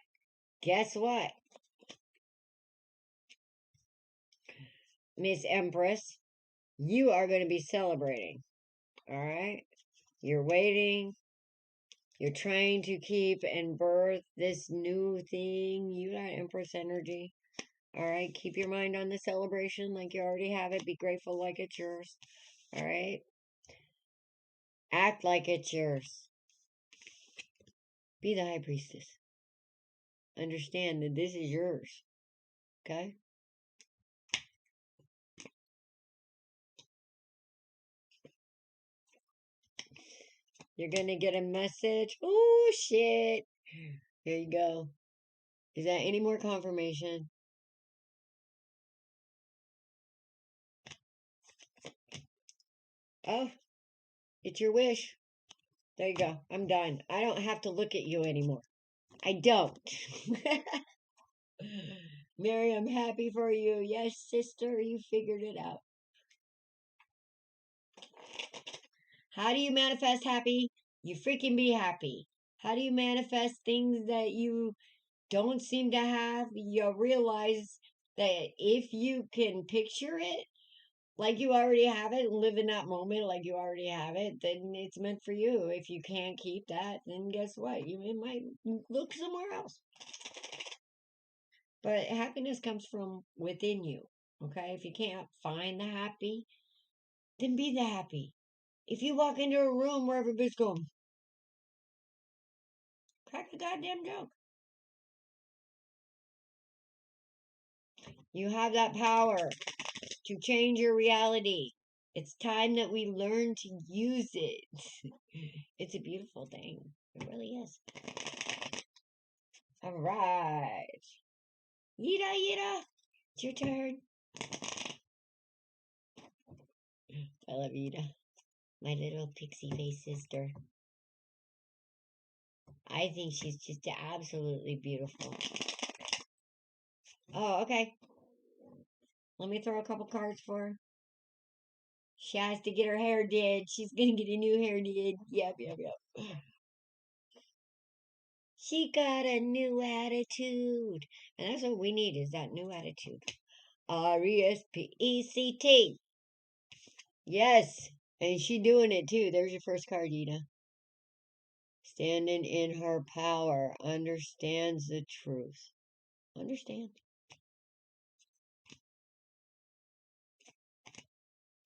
Guess what, Miss Empress? You are going to be celebrating. All right? You're waiting. You're trying to keep and birth this new thing. You got Empress energy. All right? Keep your mind on the celebration like you already have it. Be grateful like it's yours. All right? Act like it's yours. Be the high priestess. Understand that this is yours. Okay? You're going to get a message. Oh, shit. Here you go. Is that any more confirmation? Oh, it's your wish. There you go. I'm done. I don't have to look at you anymore. I don't. Mary, I'm happy for you. Yes, sister, you figured it out. How do you manifest happy? You freaking be happy. How do you manifest things that you don't seem to have? You realize that if you can picture it like you already have it and live in that moment like you already have it, then it's meant for you. If you can't keep that, then guess what? You might look somewhere else. But happiness comes from within you. Okay? If you can't find the happy, then be the happy. If you walk into a room where everybody's going, crack a goddamn joke. You have that power to change your reality. It's time that we learn to use it. It's a beautiful thing. It really is. All right. Yida, it's your turn. I love Yida, my little pixie face sister. I think she's just absolutely beautiful. Oh, okay. Let me throw a couple cards for her. She has to get her hair did. She's gonna get a new hair did. Yep. She got a new attitude. And that's what we need is that new attitude. Respect. Yes. And she doing it too. There's your first card, Ida. Standing in her power. Understands the truth. Understand.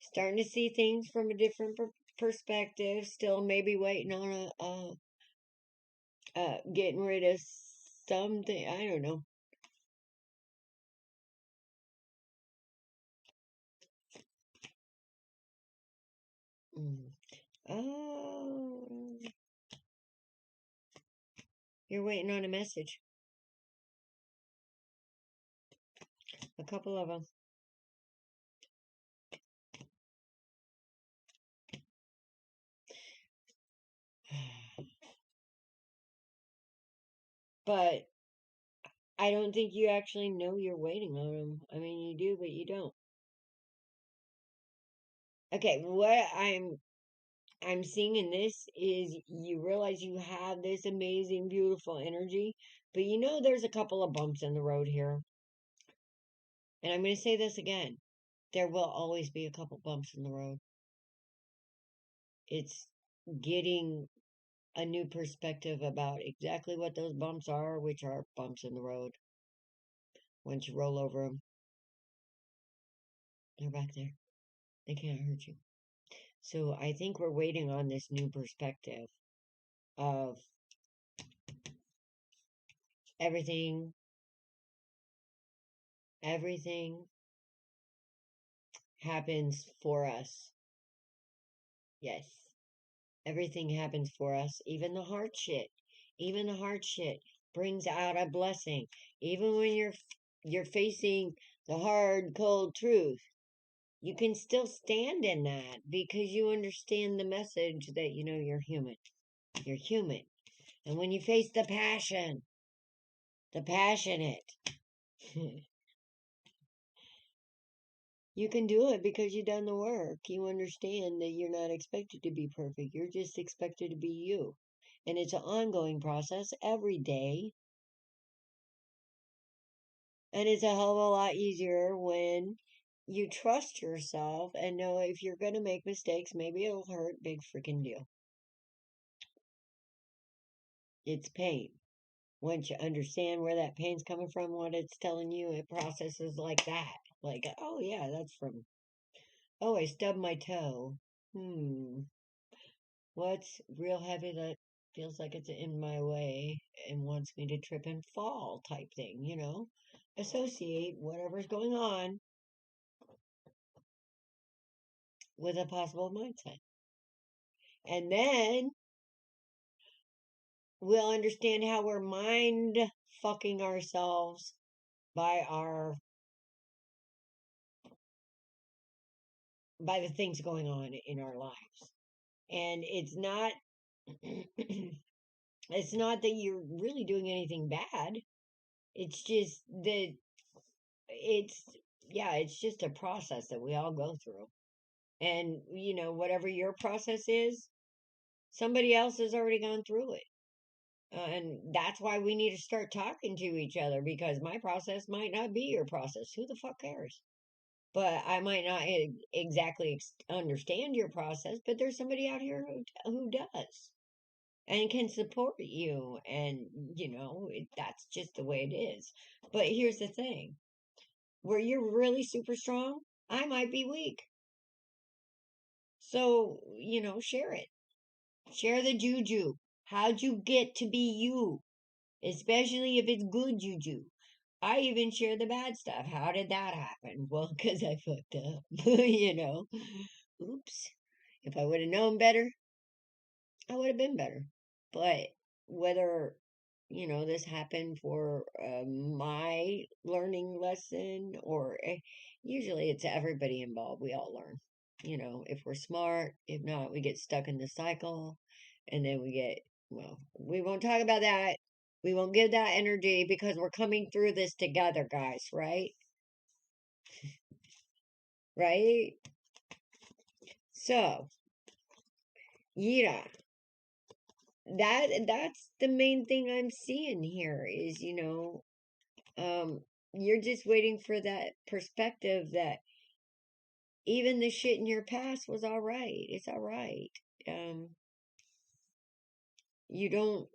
Starting to see things from a different perspective. Still maybe waiting on getting rid of something. I don't know. Oh, you're waiting on a message. A couple of them. But I don't think you actually know you're waiting on them. I mean, you do, but you don't. Okay, what I'm seeing in this is you realize you have this amazing, beautiful energy, but you know there's a couple of bumps in the road here. And I'm going to say this again. There will always be a couple bumps in the road. It's getting a new perspective about exactly what those bumps are, which are bumps in the road. Once you roll over them, they're back there. They can't hurt you. So I think we're waiting on this new perspective of everything, everything happens for us. Yes. Everything happens for us, even the hard shit. Even the hard shit brings out a blessing. Even when you're facing the hard, cold truth, you can still stand in that because you understand the message that you know you're human. You're human. And when you face the passion, the passionate, you can do it because you've done the work. You understand that you're not expected to be perfect. You're just expected to be you. And it's an ongoing process every day. And it's a hell of a lot easier when you trust yourself and know if you're going to make mistakes, maybe it'll hurt, big freaking deal. It's pain. Once you understand where that pain's coming from, what it's telling you, it processes like that. Like, oh yeah, that's from, oh, I stubbed my toe. What's real heavy that feels like it's in my way and wants me to trip and fall type thing, you know? Associate whatever's going on with a possible mindset. And then we'll understand how we're mind fucking ourselves by the things going on in our lives. And it's not it's not that you're really doing anything bad. It's just that it's it's just a process that we all go through. And you know, whatever your process is, somebody else has already gone through it. And that's why we need to start talking to each other because my process might not be your process. Who the fuck cares? But I might not exactly understand your process, but there's somebody out here who does and can support you. And, you know, that's just the way it is. But here's the thing where you're really super strong, I might be weak. So, you know, share it. Share the juju. How'd you get to be you? Especially if it's good juju. I even share the bad stuff. How did that happen? Well, because I fucked up. You know, oops. If I would have known better, I would have been better. But whether, you know, this happened for my learning lesson or usually it's everybody involved. We all learn. You know, if we're smart, if not, we get stuck in the cycle and then we get, well, we won't talk about that. We won't give that energy because we're coming through this together, guys, right? Right? So, yeah, that's the main thing I'm seeing here is, you know, you're just waiting for that perspective that even the shit in your past was all right. It's all right. Um, you don't,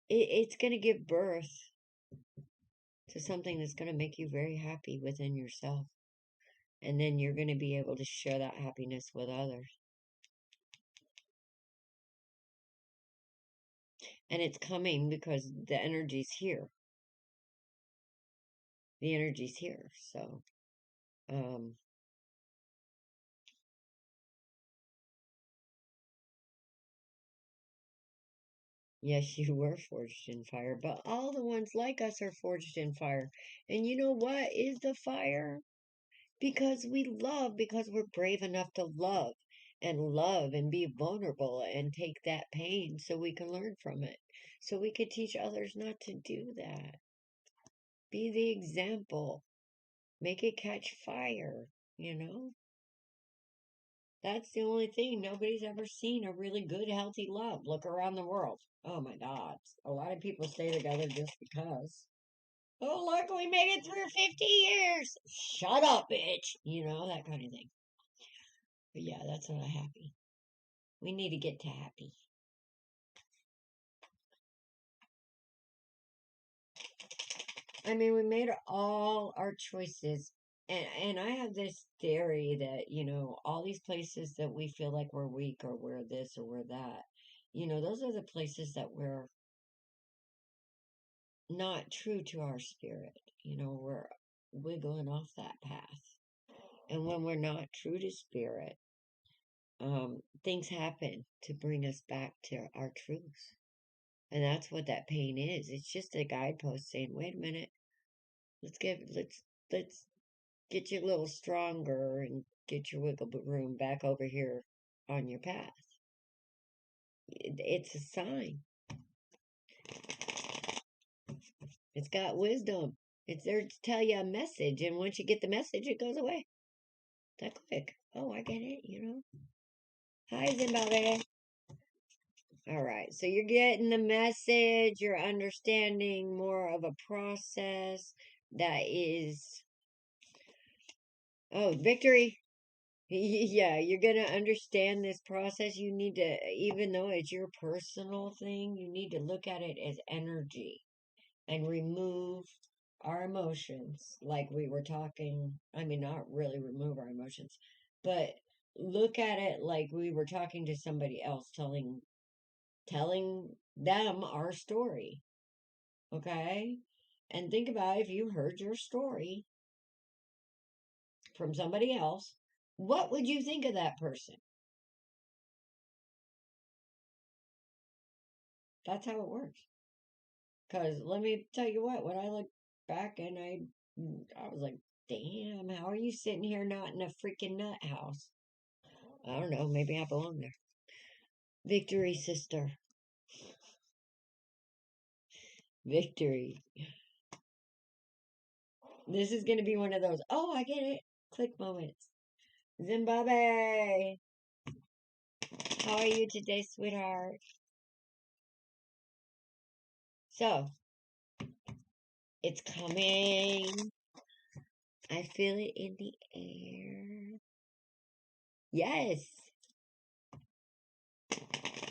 it's going to give birth to something that's going to make you very happy within yourself. And then you're going to be able to share that happiness with others. And it's coming because the energy's here. The energy's here. So, um, Yes, you were forged in fire, but all the ones like us are forged in fire. And you know what is the fire? Because we love, because we're brave enough to love and be vulnerable and take that pain so we can learn from it. So we could teach others not to do that. Be the example. Make it catch fire, you know? That's the only thing. Nobody's ever seen a really good, healthy love. Look around the world. Oh my God. A lot of people stay together just because. Oh, look, we made it through 50 years. Shut up, bitch. You know, that kind of thing. But yeah, that's not happy. We need to get to happy. I mean, we made all our choices. And I have this theory that, you know, all these places that we feel like we're weak or we're this or we're that, you know, those are the places that we're not true to our spirit. You know, we're wiggling off that path. And when we're not true to spirit, things happen to bring us back to our truth. And that's what that pain is. It's just a guidepost saying, wait a minute, let's get you a little stronger and get your wiggle room back over here on your path. It's a sign. It's got wisdom. It's there to tell you a message, and once you get the message, it goes away. That quick. Oh, I get it, you know. Hi, Zimbabwe. All right, so you're getting the message, you're understanding more of a process that is, oh, victory. Yeah, you're going to understand this process. You need to, even though it's your personal thing, you need to look at it as energy and remove our emotions. Like we were talking, I mean, not really remove our emotions, but look at it like we were talking to somebody else, telling them our story. Okay? And think about if you heard your story from somebody else, what would you think of that person? That's how it works. Because let me tell you what, when I look back and I was like, damn, how are you sitting here not in a freaking nut house? I don't know, maybe I belong there. Victory, sister. Victory. This is going to be one of those, oh, I get it, click moments. Zimbabwe, how are you today, sweetheart? So, it's coming. I feel it in the air. Yes.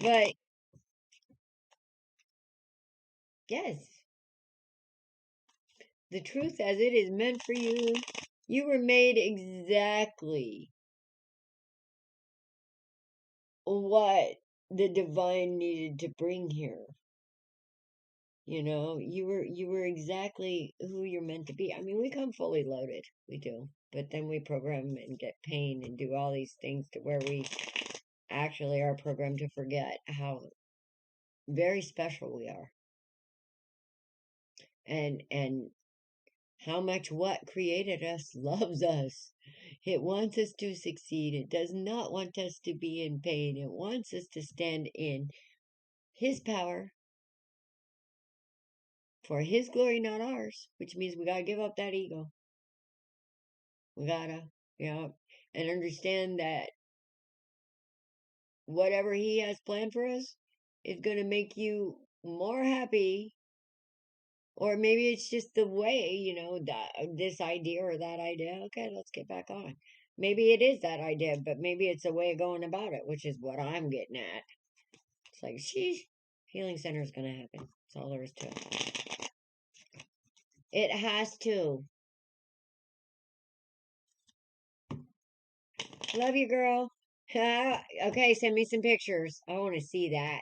But, yes. The truth as it is meant for you. You were made exactly what the divine needed to bring here. You know, you were exactly who you're meant to be. I mean, we come fully loaded. We do. But then we program and get pain and do all these things to where we actually are programmed to forget how very special we are. And how much what created us loves us. It wants us to succeed. It does not want us to be in pain. It wants us to stand in His power for His glory, not ours, which means we got to give up that ego. We got to, yeah, and understand that whatever He has planned for us is going to make you more happy. Or maybe it's just the way, you know, this idea or that idea. Okay, let's get back on. Maybe it is that idea, but maybe it's a way of going about it, which is what I'm getting at. It's like, sheesh, healing center is going to happen. That's all there is to it. It has to. Love you, girl. Okay, send me some pictures. I want to see that.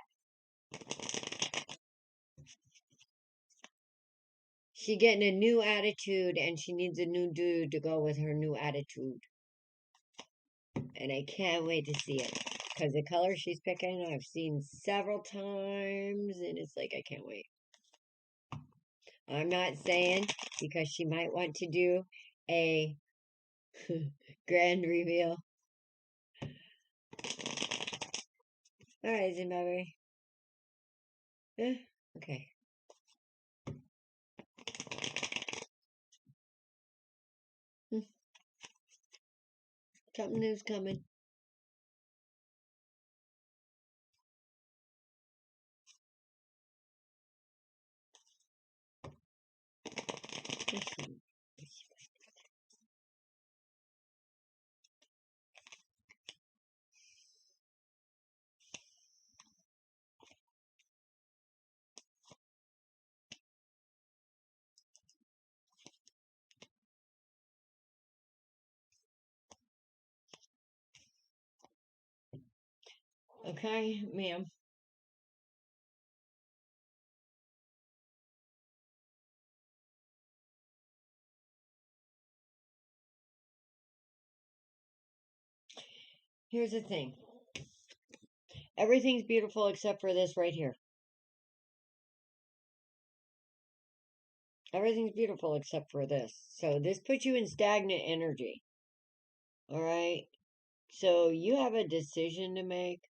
She getting a new attitude, and she needs a new dude to go with her new attitude. And I can't wait to see it. Because the color she's picking, I've seen several times, and it's like, I can't wait. I'm not saying, because she might want to do a grand reveal. All right, Zimbabwe. Okay. Something new's coming. Okay, ma'am. Here's the thing. Everything's beautiful except for this right here. Everything's beautiful except for this. So this puts you in stagnant energy. All right? So you have a decision to make.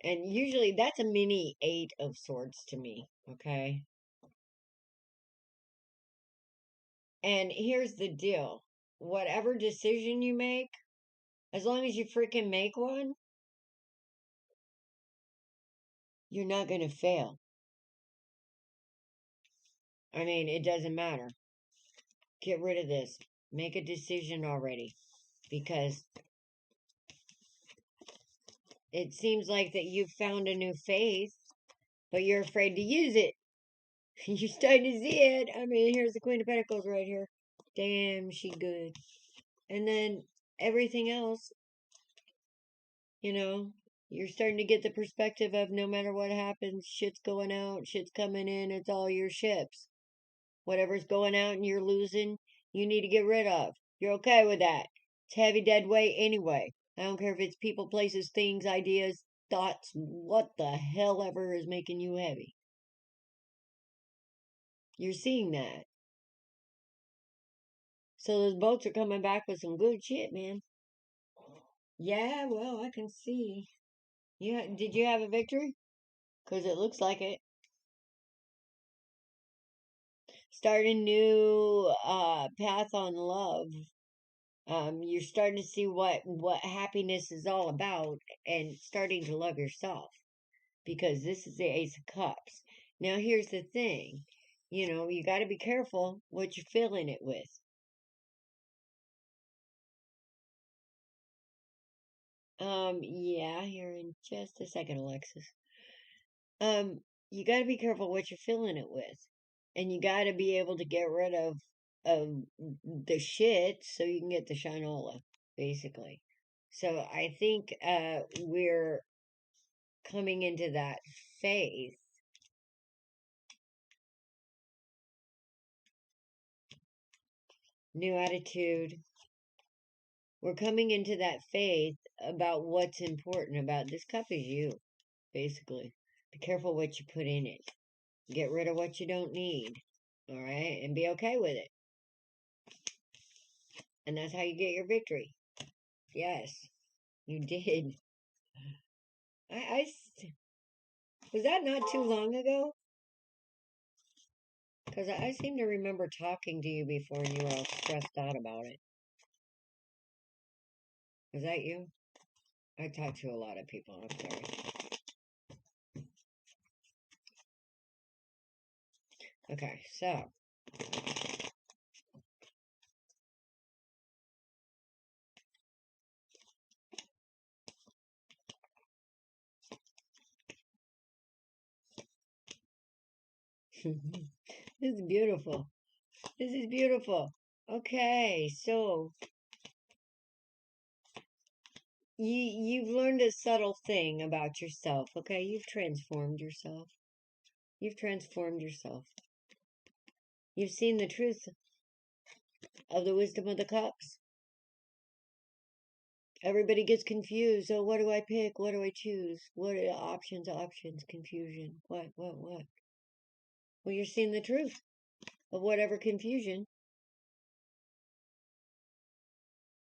And usually that's a mini 8 of Swords to me. Okay? And here's the deal. Whatever decision you make, as long as you freaking make one, you're not going to fail. I mean, it doesn't matter. Get rid of this. Make a decision already. Because it seems like that you've found a new faith, but you're afraid to use it. You're starting to see it. I mean, here's the Queen of Pentacles right here. Damn, she good. And then everything else, you're starting to get the perspective of no matter what happens, shit's going out, shit's coming in, it's all your ships. Whatever's going out and you're losing, you need to get rid of. You're okay with that. It's heavy dead weight anyway. I don't care if it's people, places, things, ideas, thoughts, what the hell ever is making you heavy. You're seeing that. So those boats are coming back with some good shit, man. Yeah, well, I can see. Did you have a victory? Because it looks like it. Start a new path on love. You're starting to see what happiness is all about and starting to love yourself. Because this is the Ace of Cups. Now, here's the thing. You got to be careful what you're filling it with. Yeah, here in just a second, Alexis. You got to be careful what you're filling it with. And you got to be able to get rid of the shit so you can get the shinola, basically. So I think we're coming into that faith. New attitude. We're coming into that faith about what's important about this cup is you, basically. Be careful what you put in it. Get rid of what you don't need. All right? And be okay with it. And that's how you get your victory. Yes, you did. Was that not too long ago? Because I seem to remember talking to you before and you were all stressed out about it. Was that you? I talk to a lot of people. I'm sorry. Okay, so. This is beautiful. This is beautiful. Okay, so you've learned a subtle thing about yourself, okay? You've transformed yourself. You've transformed yourself. You've seen the truth of the Wisdom of the Cups. Everybody gets confused. Oh, what do I pick? What do I choose? What are options, confusion? What? Well, you're seeing the truth of whatever confusion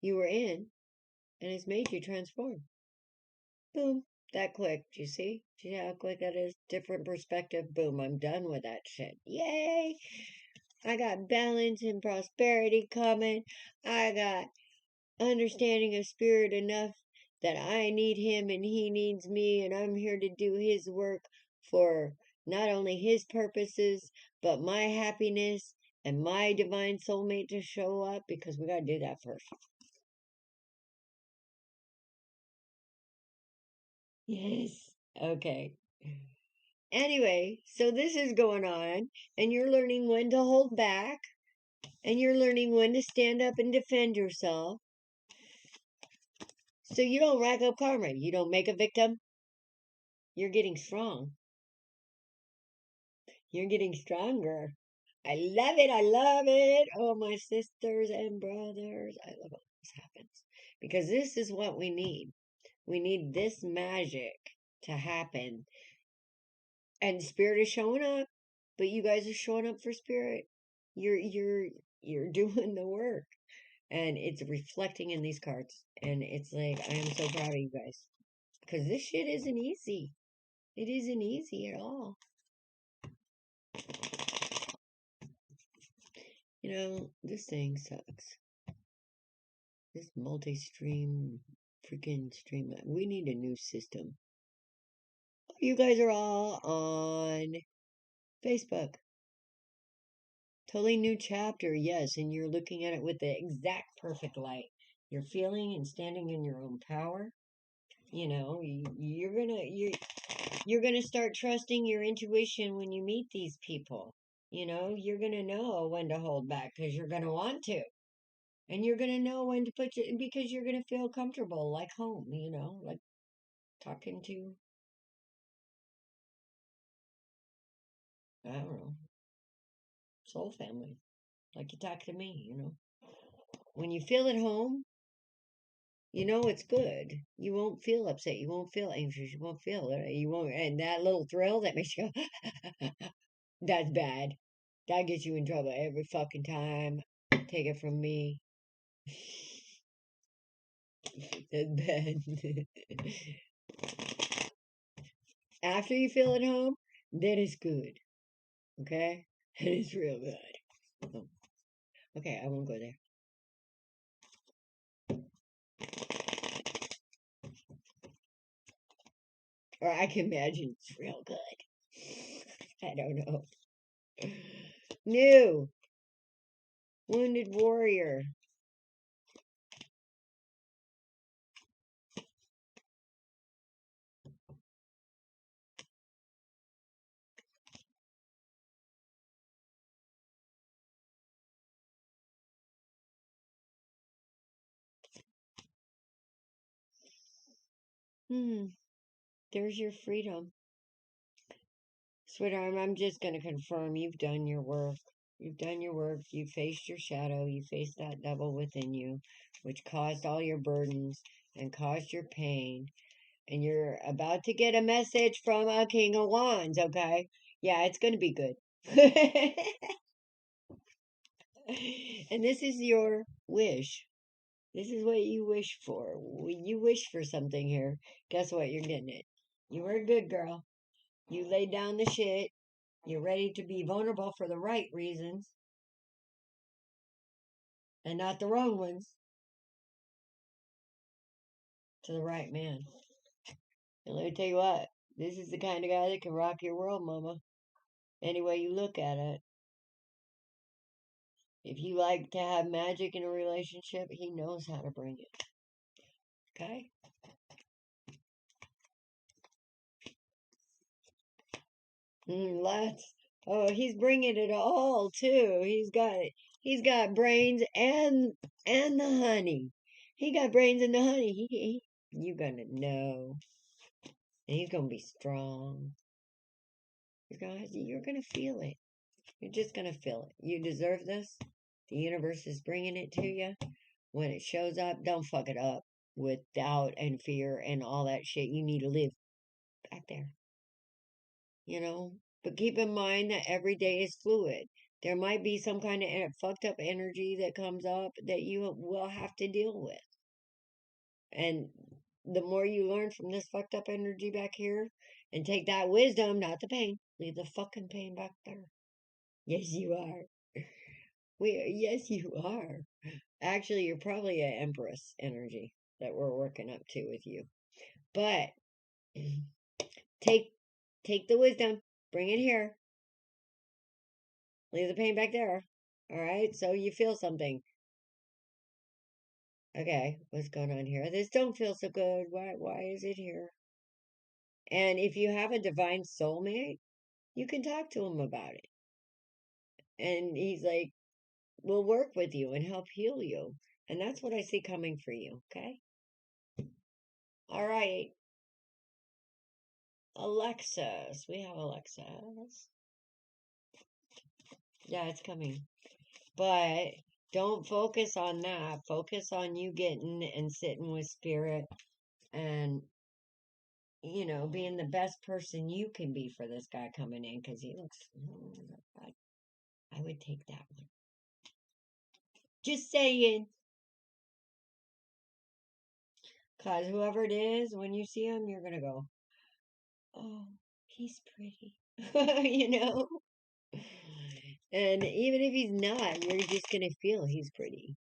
you were in, and it's made you transform. Boom. That quick. Do you see? Do you see how quick that is? Different perspective. Boom. I'm done with that shit. Yay! I got balance and prosperity coming. I got understanding of spirit enough that I need him and he needs me, and I'm here to do his work for not only his purposes, but my happiness and my divine soulmate to show up, because we got to do that first. Yes. Okay. Anyway, so this is going on, and you're learning when to hold back, and you're learning when to stand up and defend yourself. So you don't rack up karma. You don't make a victim. You're getting strong. You're getting stronger. I love it. I love it. Oh, my sisters and brothers. I love it when this happens. Because this is what we need. We need this magic to happen. And spirit is showing up. But you guys are showing up for spirit. You're doing the work. And it's reflecting in these cards. And it's like, I am so proud of you guys. Because this shit isn't easy. It isn't easy at all. You know, this thing sucks. This multi-stream freaking stream. We need a new system. You guys are all on Facebook. Totally new chapter, yes, and you're looking at it with the exact perfect light. You're feeling and standing in your own power. You know, you're gonna start trusting your intuition when you meet these people. You know, you're gonna know when to hold back because you're gonna want to. And you're going to know when to put you, because you're going to feel comfortable, like home, you know, like talking to, I don't know, soul family, like you talk to me, you know. When you feel at home, you know it's good. You won't feel upset. You won't feel anxious. You won't feel it. You won't, and that little thrill that makes you go, that's bad. That gets you in trouble every fucking time. Take it from me. That's bad. After you feel at home, then it's good. Okay? And it's real good. Oh, okay, I won't go there. Or I can imagine it's real good. I don't know. New. Wounded warrior. There's your freedom. Sweetheart, I'm just going to confirm you've done your work. You've done your work. You faced your shadow. You faced that devil within you, which caused all your burdens and caused your pain. And you're about to get a message from a King of Wands, okay? Yeah, it's going to be good. And this is your wish. This is what you wish for. You wish for something here. Guess what? You're getting it. You were a good girl. You laid down the shit. You're ready to be vulnerable for the right reasons and not the wrong ones, to the right man. And let me tell you what, this is the kind of guy that can rock your world, mama. Any way you look at it. If you like to have magic in a relationship, he knows how to bring it. Okay? Lots. Oh, he's bringing it all too. He's got it. He's got brains and the honey. He got brains and the honey. You gonna know. And he's gonna be strong. You're gonna feel it. You're just gonna feel it. You deserve this. The universe is bringing it to you. When it shows up, don't fuck it up with doubt and fear and all that shit. You need to live back there, you know? But keep in mind that every day is fluid. There might be some kind of fucked up energy that comes up that you will have to deal with. And the more you learn from this fucked up energy back here and take that wisdom, not the pain, leave the fucking pain back there. Yes, you are. Yes, you are. Actually, you're probably an Empress energy that we're working up to with you. But take the wisdom, bring it here. Leave the pain back there. All right? So you feel something. Okay, what's going on here? This don't feel so good. Why is it here? And if you have a divine soulmate, you can talk to him about it. And he's like, we'll work with you and help heal you. And that's what I see coming for you, okay? All right. Alexis. We have Alexis. Yeah, it's coming. But don't focus on that. Focus on you getting and sitting with spirit and, you know, being the best person you can be for this guy coming in because he looks. I would take that one. Just saying. Because whoever it is, when you see him, you're going to go, oh, he's pretty. You know? And even if he's not, you're just going to feel he's pretty.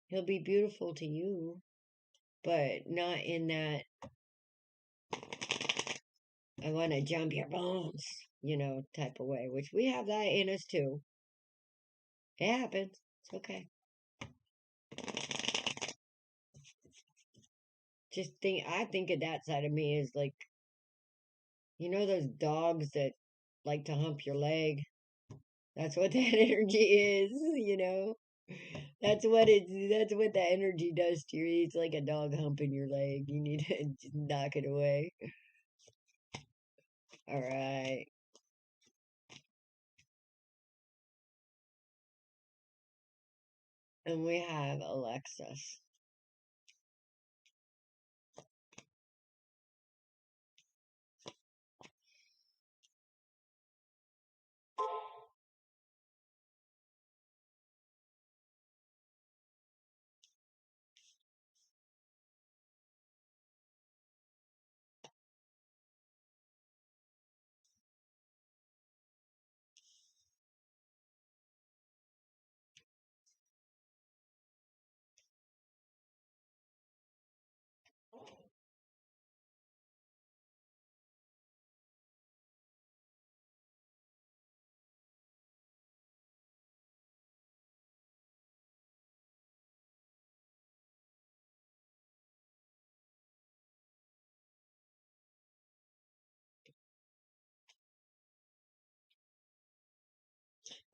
He'll be beautiful to you, but not in that I want to jump your bones, you know, type of way, which we have that in us too. It happens. It's okay. I think of that side of me as like, you know, those dogs that like to hump your leg. That's what that energy is, you know. That's what that energy does to you. It's like a dog humping your leg. You need to just knock it away. All right. And we have Alexis.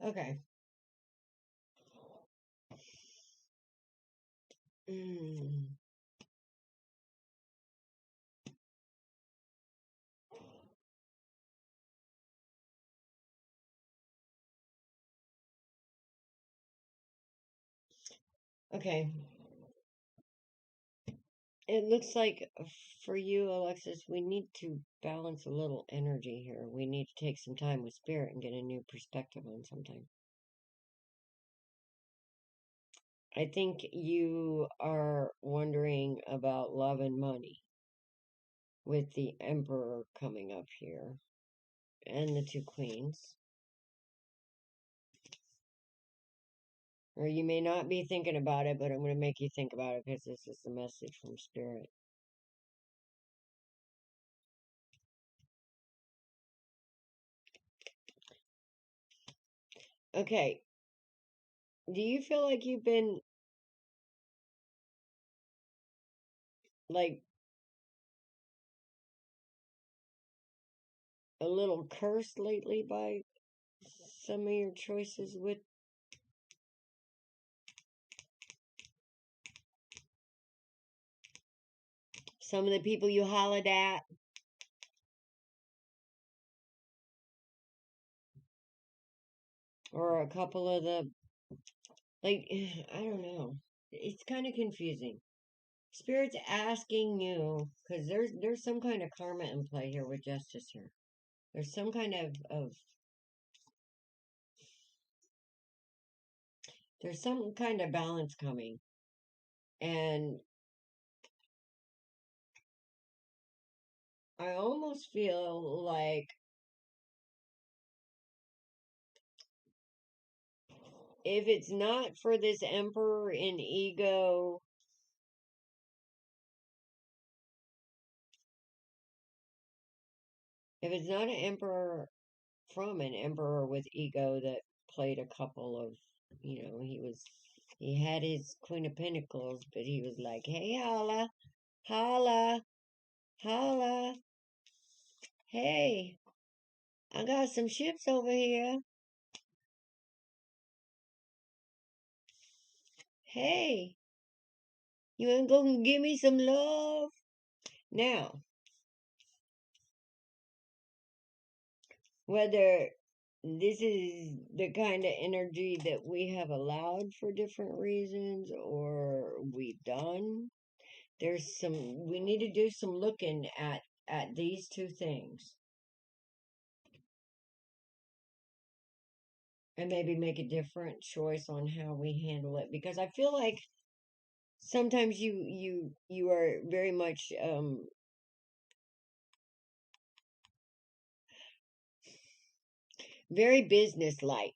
Okay. Mm. Okay. It looks like for you, Alexis, we need to balance a little energy here. We need to take some time with spirit and get a new perspective on something. I think you are wondering about love and money with the Emperor coming up here and the two queens. Or you may not be thinking about it, but I'm going to make you think about it because this is the message from spirit. Okay. Do you feel like you've been like a little cursed lately by some of your choices with some of the people you hollered at? Or a couple of the Like, I don't know. It's kind of confusing. Spirit's asking you, because there's some kind of karma in play here with justice here. There's some kind of there's some kind of balance coming. And I almost feel like if it's not for this emperor in ego, if it's not an emperor from an emperor with ego that played a couple of, he had his Queen of Pentacles, but he was like, hey, holla, holla, holla, hey, I got some ships over here. Hey, you ain't gonna give me some love? Now, whether this is the kind of energy that we have allowed for different reasons or we done, we need to do some looking at these two things and maybe make a different choice on how we handle it, because I feel like sometimes you are very much very businesslike,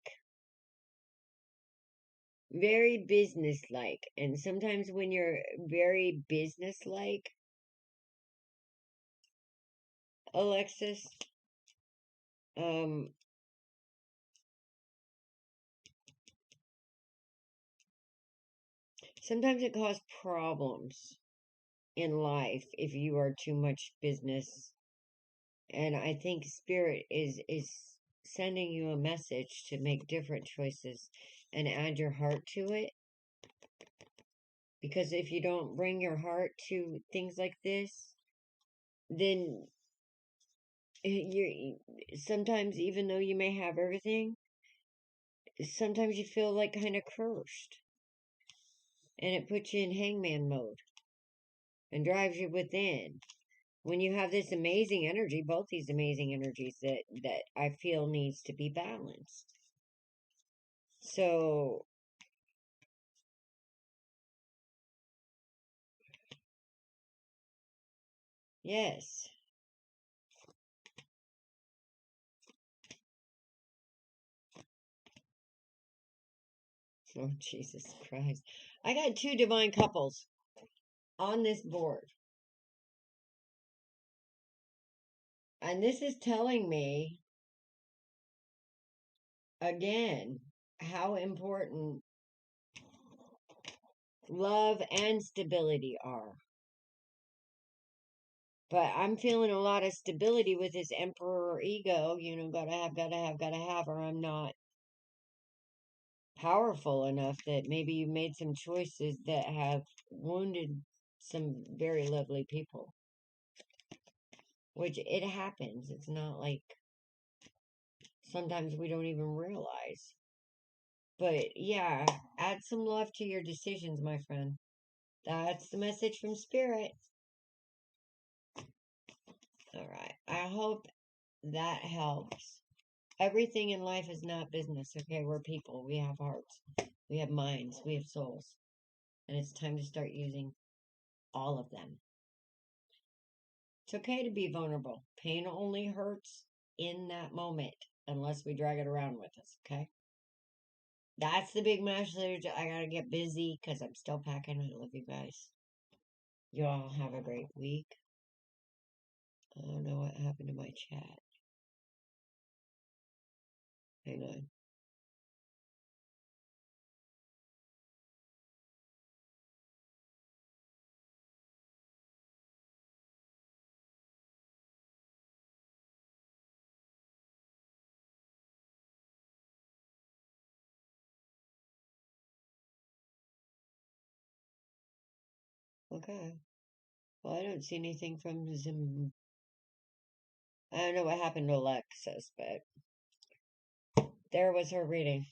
and sometimes when you're very businesslike, Alexis, um sometimes it causes problems in life if you are too much business. And I think spirit is sending you a message to make different choices and add your heart to it, because if you don't bring your heart to things like this, then you sometimes, even though you may have everything, sometimes you feel like kind of cursed, and it puts you in hangman mode and drives you within when you have this amazing energy, both these amazing energies that I feel needs to be balanced. So yes. Oh, Jesus Christ. I got two divine couples on this board. And this is telling me, again, how important love and stability are. But I'm feeling a lot of stability with this emperor ego, gotta have, or I'm not powerful enough that maybe you made some choices that have wounded some very lovely people. Which it happens. It's not like sometimes we don't even realize. But yeah, add some love to your decisions, my friend. That's the message from Spirit. All right. I hope that helps. Everything in life is not business, okay? We're people. We have hearts. We have minds. We have souls. And it's time to start using all of them. It's okay to be vulnerable. Pain only hurts in that moment unless we drag it around with us, okay? That's the big message. I gotta get busy because I'm still packing. I love you guys. You all have a great week. I don't know what happened to my chat. Hang on. Okay. Well, I don't see anything from Zim. I don't know what happened to Alexis, but there was her reading.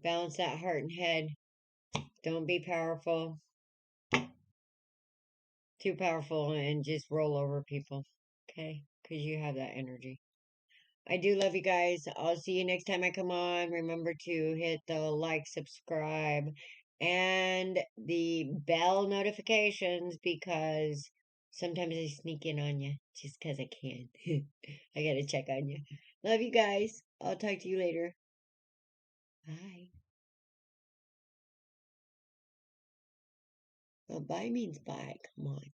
Balance that heart and head. Don't be powerful, too powerful, and just roll over people. Okay? Because you have that energy. I do love you guys. I'll see you next time I come on. Remember to hit the like, subscribe, and the bell notifications because sometimes I sneak in on you just because I can. I gotta check on you. Love you guys. I'll talk to you later. Bye. Well, bye means bye. Come on.